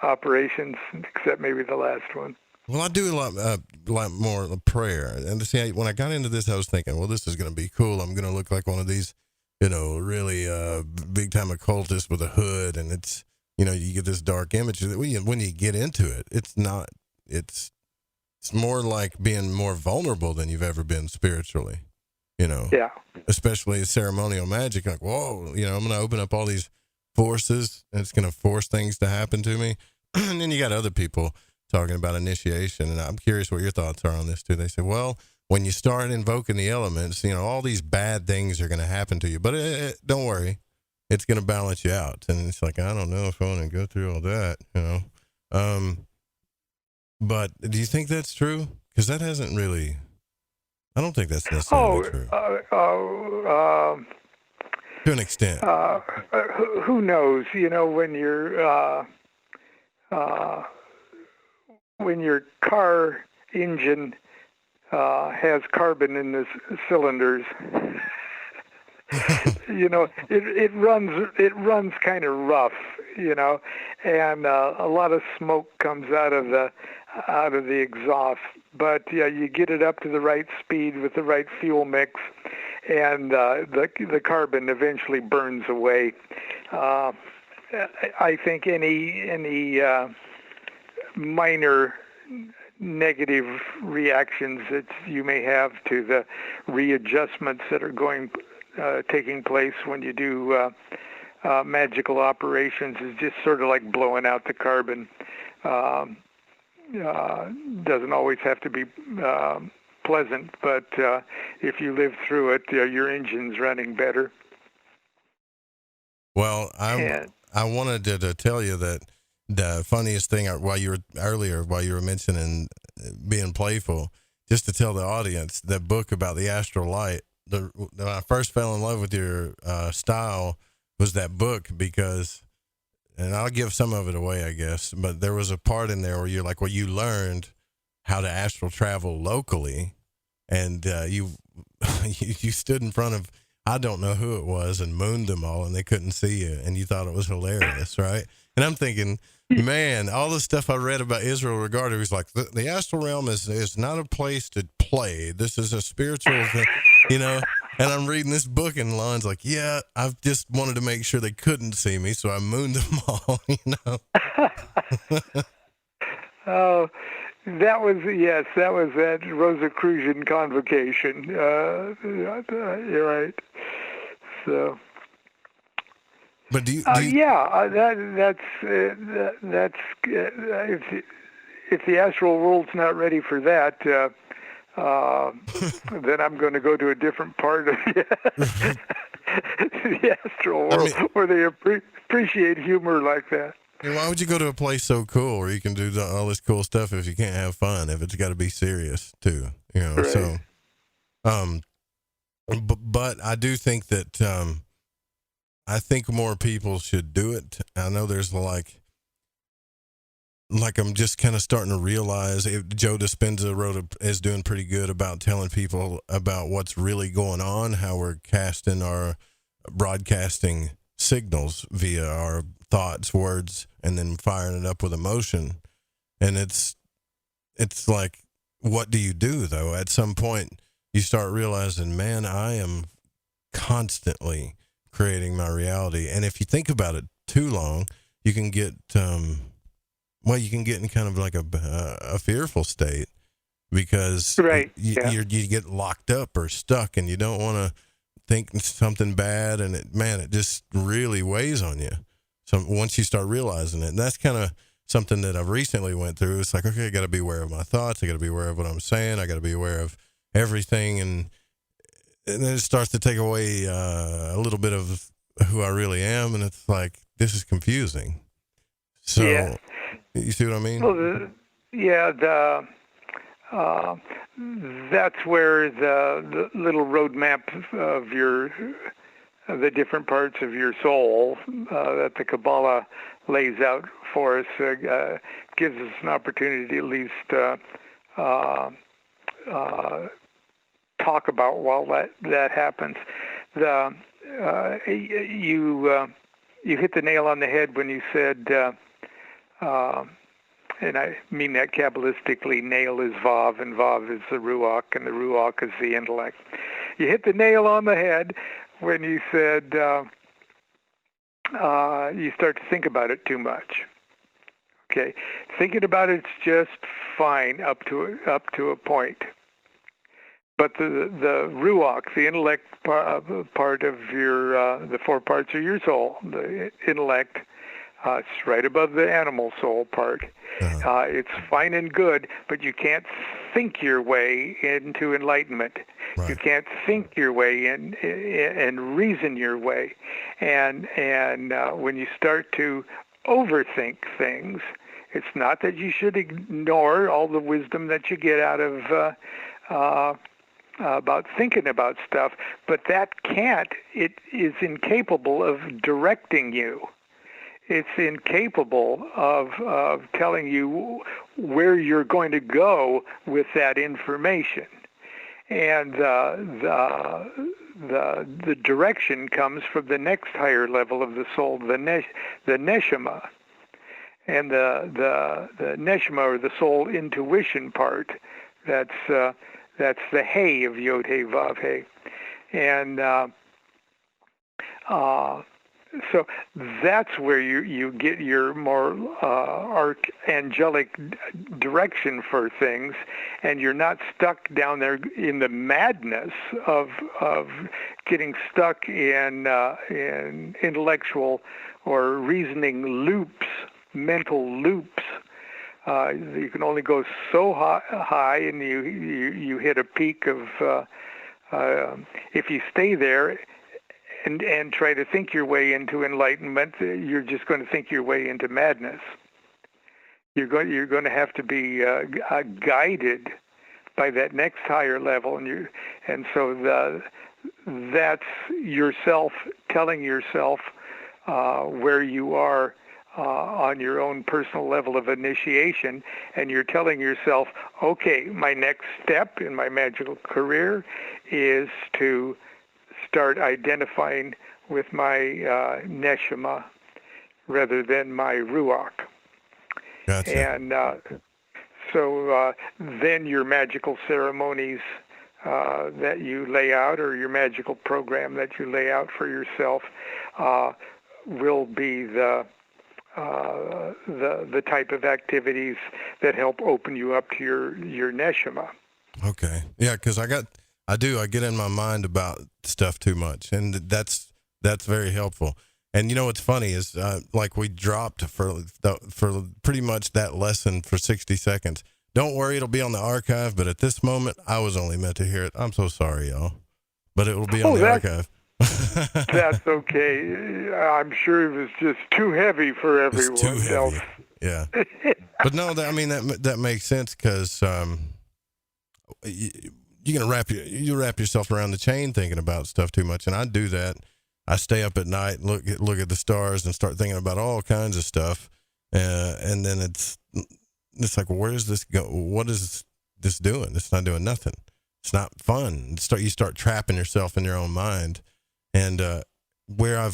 operations, except maybe the last one. Well, I do a lot more prayer. And see, when I got into this, I was thinking, well, this is going to be cool. I'm going to look like one of these, you know, really big time occultists with a hood, and it's, you know, you get this dark image. When you get into it, it's not. It's more like being more vulnerable than you've ever been spiritually, you know. Yeah. Especially ceremonial magic. Like, whoa, you know, I'm going to open up all these forces, and it's going to force things to happen to me. And then you got other people talking about initiation, and I'm curious what your thoughts are on this too. They say, well, when you start invoking the elements, you know, all these bad things are going to happen to you, but don't worry, it's going to balance you out. And it's like, I don't know if I want to go through all that, you know. But do you think that's true? Because that hasn't really, I don't think that's necessarily true. To an extent. Who knows? You know, when your car engine has carbon in the cylinders, you know, it runs kind of rough, you know, and a lot of smoke comes out of the exhaust. But yeah, you get it up to the right speed with the right fuel mix, and the carbon eventually burns away. I think any minor negative reactions that you may have to the readjustments that are taking place when you do magical operations is just sort of like blowing out the carbon. Doesn't always have to be pleasant, but if you live through it, your engine's running better. Well, I wanted to tell you that the funniest thing while you were mentioning being playful, just to tell the audience, that book about the astral light, when I first fell in love with your style was that book, because, and I'll give some of it away, I guess, but there was a part in there where you're like, well, you learned how to astral travel locally, and you stood in front of, I don't know who it was, and mooned them all, and they couldn't see you, and you thought it was hilarious, right? And I'm thinking, man, all the stuff I read about Israel regarded, it was like, the astral realm is not a place to play. This is a spiritual thing, you know? And I'm reading this book, and Lon's like, yeah, I've just wanted to make sure they couldn't see me, so I mooned them all, you know? Oh, that was that Rosicrucian convocation. You're right. So. But do you that's if the astral world's not ready for that, then I'm going to go to a different part of the astral world, where they appreciate humor like that. Why would you go to a place so cool where you can do all this cool stuff if you can't have fun, if it's got to be serious too, you know? Right. So, but I do think that, I think more people should do it. I know there's like I'm just kind of starting to realize Joe Dispenza is doing pretty good about telling people about what's really going on, how we're casting our broadcasting signals via our thoughts, words, and then firing it up with emotion. And it's like, what do you do though? At some point you start realizing, man, I am constantly creating my reality. And if you think about it too long, you can get well, you can get in kind of like a fearful state because you get locked up or stuck, and you don't want to think something bad, and it just really weighs on you. So once you start realizing it, and that's kind of something that I've recently went through. It's like, okay, I got to be aware of my thoughts. I got to be aware of what I'm saying. I got to be aware of everything, and then it starts to take away a little bit of who I really am, and it's like, this is confusing. So you see what I mean? Well, that's where the little roadmap of the different parts of your soul that the Qabalah lays out for us gives us an opportunity to at least talk about while that happens. You hit the nail on the head when you said, and I mean that Kabbalistically, nail is Vav, and Vav is the Ruach, and the Ruach is the intellect. You hit the nail on the head when you said you start to think about it too much. Okay, thinking about it's just fine up to a point, but the Ruach, the intellect part of your the four parts of your soul, the intellect. It's right above the animal soul part. It's fine and good, but you can't think your way into enlightenment. Right. You can't think your way in and reason your way. And when you start to overthink things, it's not that you should ignore all the wisdom that you get out of about thinking about stuff, but it is incapable of directing you. It's incapable of telling you where you're going to go with that information, and the direction comes from the next higher level of the soul, the neshama, and the neshama, or the soul intuition part. That's the hay of Yod Hey Vav Hey, and so that's where you get your more archangelic direction for things, and you're not stuck down there in the madness of getting stuck in intellectual or reasoning loops, mental loops. You can only go so high, and you hit a peak of if you stay there and try to think your way into enlightenment, you're just going to think your way into madness. You're going to have to be guided by that next higher level, and so that's yourself telling yourself where you are on your own personal level of initiation, and you're telling yourself, okay, my next step in my magical career is to start identifying with my neshama rather than my ruach. Gotcha. And so then your magical ceremonies that you lay out, or your magical program that you lay out for yourself, will be the type of activities that help open you up to your neshama. Okay. Yeah, because I get in my mind about stuff too much, and that's very helpful. And you know what's funny is like we dropped for pretty much that lesson for 60 seconds. Don't worry, it'll be on the archive, but at this moment, I was only meant to hear it. I'm so sorry, y'all. But it will be on the archive. That's okay. I'm sure it was just too heavy for everyone too heavy. else. Yeah. But no, that makes sense, because you're gonna wrap yourself around the chain thinking about stuff too much, and I do that. I stay up at night, look at the stars, and start thinking about all kinds of stuff, and then it's like, well, where does this go? What is this doing? It's not doing nothing. It's not fun. You start trapping yourself in your own mind, and where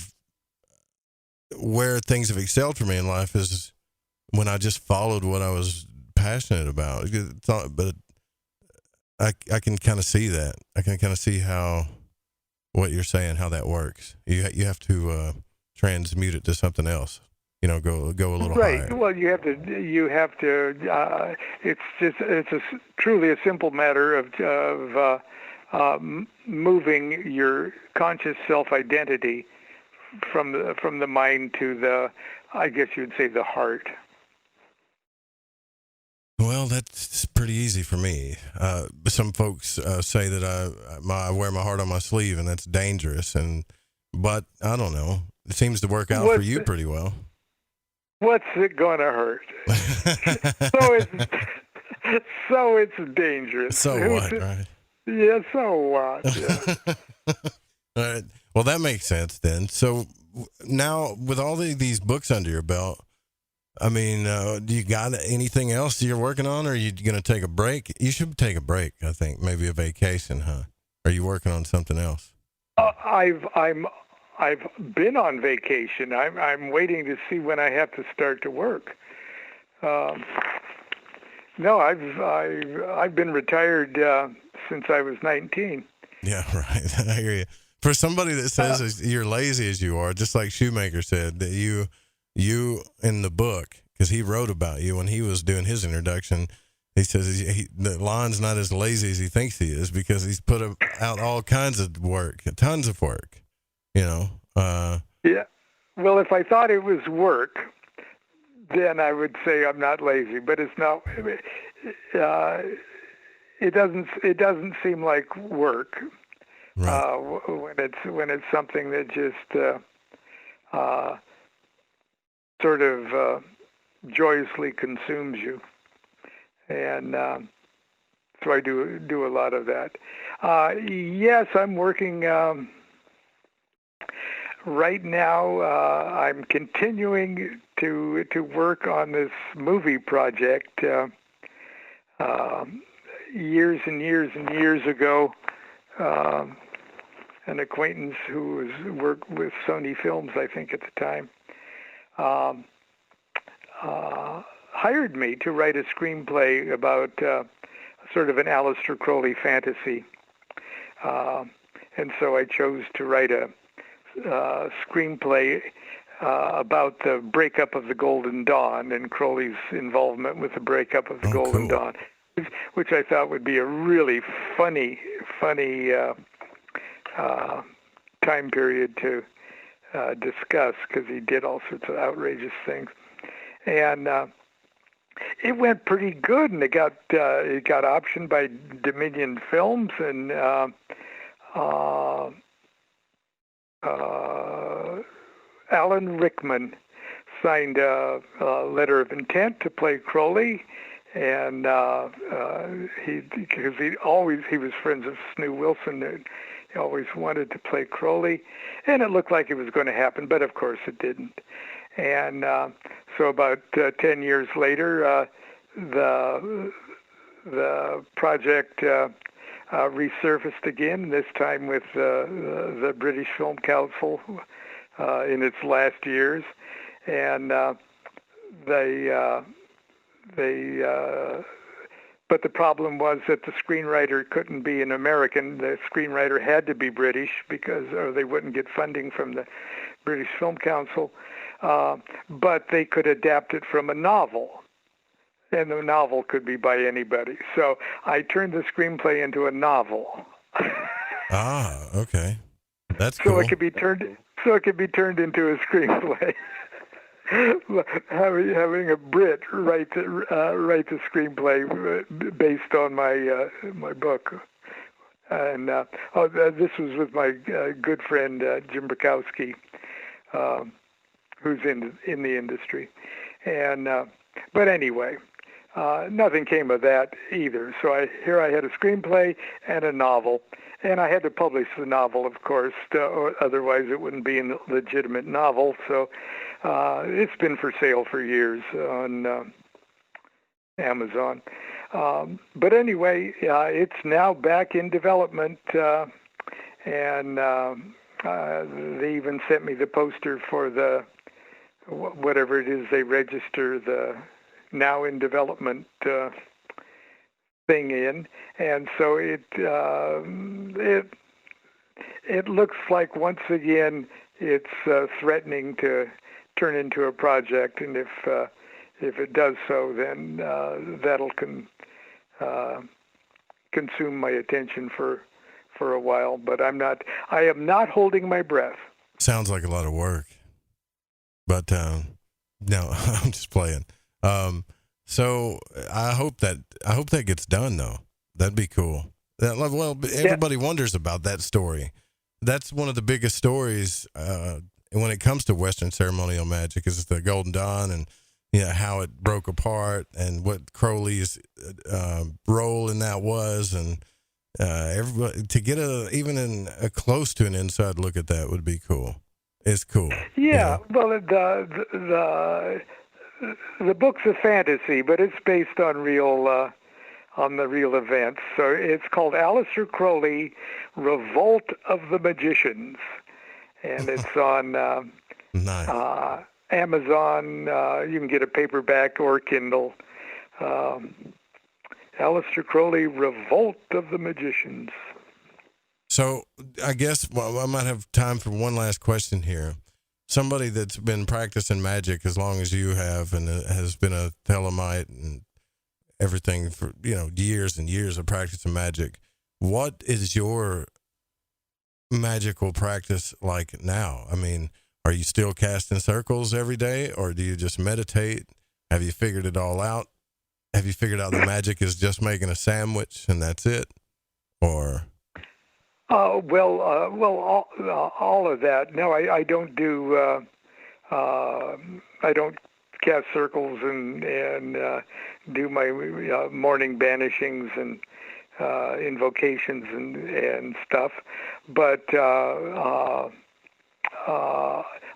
things have excelled for me in life is when I just followed what I was passionate about. But I can kind of see that. I can kind of see how what you're saying, how that works. You have to transmute it to something else. go a little right. higher. Well, you have to. It's truly a simple matter of moving your conscious self-identity from the mind to the, I guess you'd say, the heart. Well, that's pretty easy for me. Some folks say that I wear my heart on my sleeve, and that's dangerous. But I don't know. It seems to work out for you pretty well. What's it gonna hurt? so it's dangerous. So what, right? Yeah. So what? Yeah. All right. Well, that makes sense then. So now, with all these books under your belt, I mean, do you got anything else you're working on, or are you going to take a break? You should take a break, I think. Maybe a vacation, huh? Are you working on something else? I've been on vacation. I'm waiting to see when I have to start to work. No, I've been retired since I was 19. Yeah, right. I hear you. For somebody that says you're lazy as you are, just like Shoemaker said, that you in the book, because he wrote about you when he was doing his introduction, he says that Lon's not as lazy as he thinks he is because he's put out all kinds of work, tons of work, Yeah. Well, if I thought it was work, then I would say I'm not lazy, but it's not. It doesn't seem like work. Right. When it's something that just sort of joyously consumes you, and so I do a lot of that. Yes, I'm working right now. I'm continuing to work on this movie project. Years and years and years ago, an acquaintance who worked with Sony Films, I think at the time, hired me to write a screenplay about sort of an Aleister Crowley fantasy. And so I chose to write a screenplay about the breakup of the Golden Dawn and Crowley's involvement with the breakup of the Golden Dawn, which I thought would be a really funny time period to discuss, because he did all sorts of outrageous things. And it went pretty good, and it got optioned by Dominion Films, and Alan Rickman signed a letter of intent to play Crowley, and because he was friends with Snoo Wilson, and he always wanted to play Crowley, and it looked like it was going to happen, but of course it didn't. And so about 10 years later, the project resurfaced again, this time with the British Film Council in its last years, and but the problem was that the screenwriter couldn't be an American. The screenwriter had to be British, or they wouldn't get funding from the British Film Council. But they could adapt it from a novel, and the novel could be by anybody. So I turned the screenplay into a novel. Okay, that's cool. So it could be turned into a screenplay. Having a Brit write the screenplay based on my book, and this was with my good friend Jim Bukowski, who's in the industry, and but anyway, nothing came of that either. So I had a screenplay and a novel, and I had to publish the novel, of course, or otherwise it wouldn't be a legitimate novel. So it's been for sale for years on Amazon. But anyway, it's now back in development, and they even sent me the poster for the whatever it is they register the now in development thing in, and so it looks like once again it's threatening to turn into a project, and if it does so, then that'll consume my attention for a while. But I am not holding my breath. Sounds like a lot of work, but no, I'm just playing. So I hope that gets done though. That'd be cool. Well, everybody wonders about that story. That's one of the biggest stories when it comes to Western ceremonial magic is the Golden Dawn, and how it broke apart and what Crowley's role in that was, and everybody to get even a close to an inside look at that would be cool. It's cool. Yeah. Well, the book's a fantasy, but it's based on the real events. So it's called Aleister Crowley, Revolt of the Magicians, and it's on nice. Amazon. You can get a paperback or Kindle. Aleister Crowley, Revolt of the Magicians. So I guess I might have time for one last question here. Somebody that's been practicing magic as long as you have and has been a Thelemite and everything for, years and years of practicing magic. What is your magical practice like now? I mean, are you still casting circles every day, or do you just meditate? Have you figured it all out? Have you figured out that magic is just making a sandwich and that's it? Or... all of that. No, I don't do. I don't cast circles and do my morning banishings and invocations and stuff. But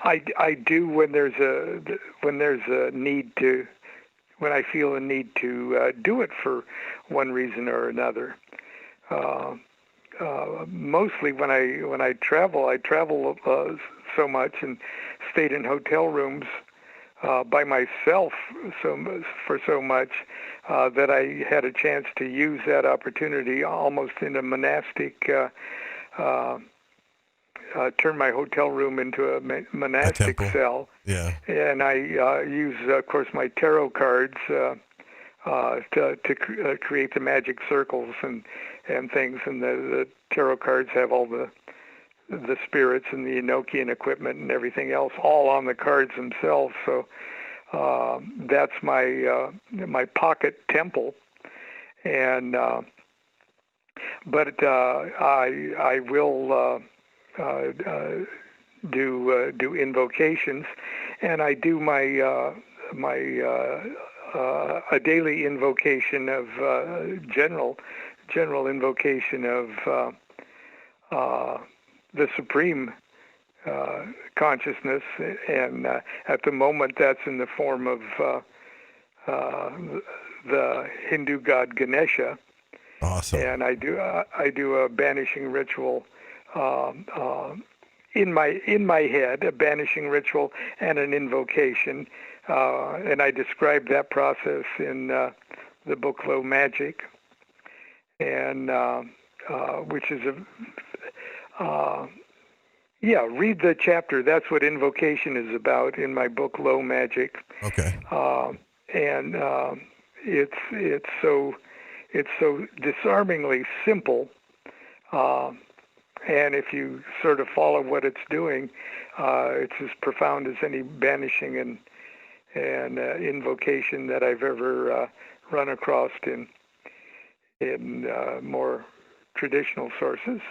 I do when there's a need to, when I feel a need to do it for one reason or another. Mostly when I travel so much and stayed in hotel rooms by myself for so much that I had a chance to use that opportunity almost in a monastic, turn my hotel room into a monastic cell. Yeah. And I use, of course, my tarot cards to create the magic circles and things, and the tarot cards have all the spirits and the Enochian equipment and everything else all on the cards themselves. So that's my pocket temple, and but I will do invocations, and I do my a daily invocation of general invocation of the Supreme consciousness, and at the moment that's in the form of the Hindu god Ganesha. Awesome. And I do a banishing ritual in my head, a banishing ritual and an invocation, and I describe that process in the book Low Magic, and which is read the chapter. That's what invocation is about in my book Low Magic. Okay. And it's so disarmingly simple, and if you sort of follow what it's doing, it's as profound as any banishing and invocation that I've ever run across in more traditional sources.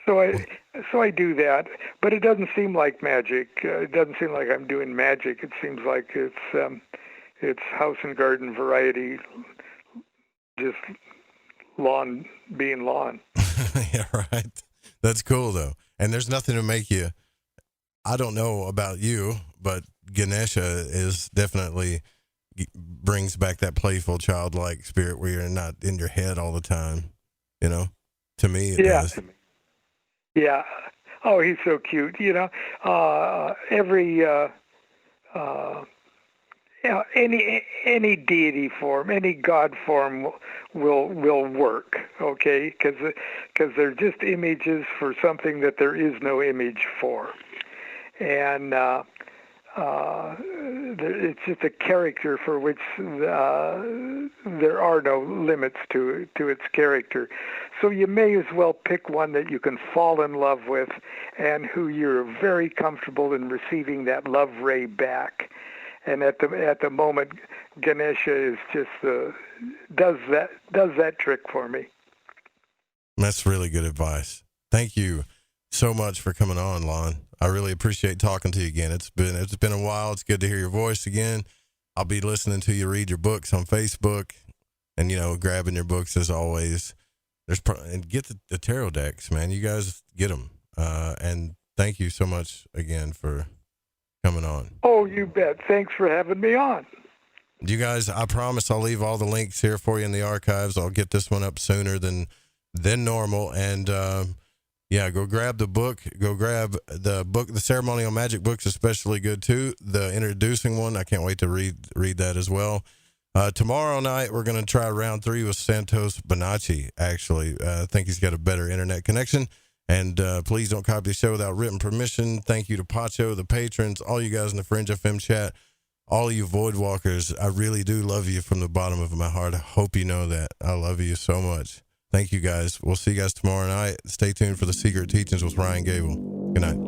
So I do that, but it doesn't seem like magic. It doesn't seem like I'm doing magic. It seems like it's house and garden variety, just lawn being lawn. Yeah, right. That's cool though, and there's nothing to make you. I don't know about you, but Ganesha is definitely brings back that playful, childlike spirit where you're not in your head all the time. To me, it does. Yeah. Oh, he's so cute. Every any deity form, any god form will work. Okay, because they're just images for something that there is no image for, and it's just a character for which there are no limits to its character. So you may as well pick one that you can fall in love with and who you're very comfortable in receiving that love ray back. And at the moment, Ganesha is just does that trick for me. That's really good advice. Thank you so much for coming on, Lon. I really appreciate talking to you again. It's been a while. It's good to hear your voice again. I'll be listening to you read your books on Facebook, and grabbing your books as always. And get the tarot decks, man. You guys get them. And thank you so much again for coming on. Oh, you bet. Thanks for having me on. You guys, I promise I'll leave all the links here for you in the archives. I'll get this one up sooner than normal. And go grab the book. Go grab the book. The Ceremonial Magic book's especially good too. The introducing one, I can't wait to read that as well. Tomorrow night, we're going to try round 3 with Santos Bonacci, actually. I think he's got a better internet connection. And please don't copy the show without written permission. Thank you to Pacho, the patrons, all you guys in the Fringe FM chat, all you void walkers. I really do love you from the bottom of my heart. I hope you know that. I love you so much. Thank you, guys. We'll see you guys tomorrow night. Stay tuned for the Secret Teachings with Ryan Gable. Good night.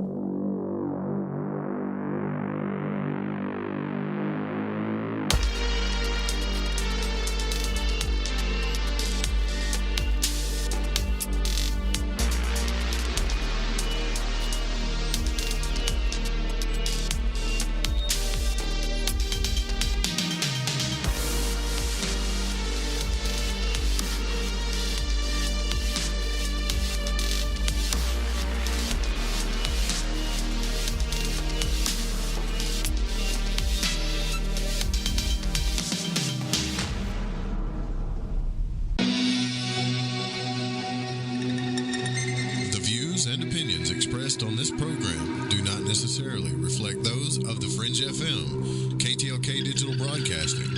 And opinions expressed on this program do not necessarily reflect those of the Fringe FM, KTLK Digital Broadcasting,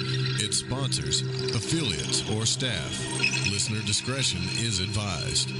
its sponsors, affiliates, or staff. Listener discretion is advised.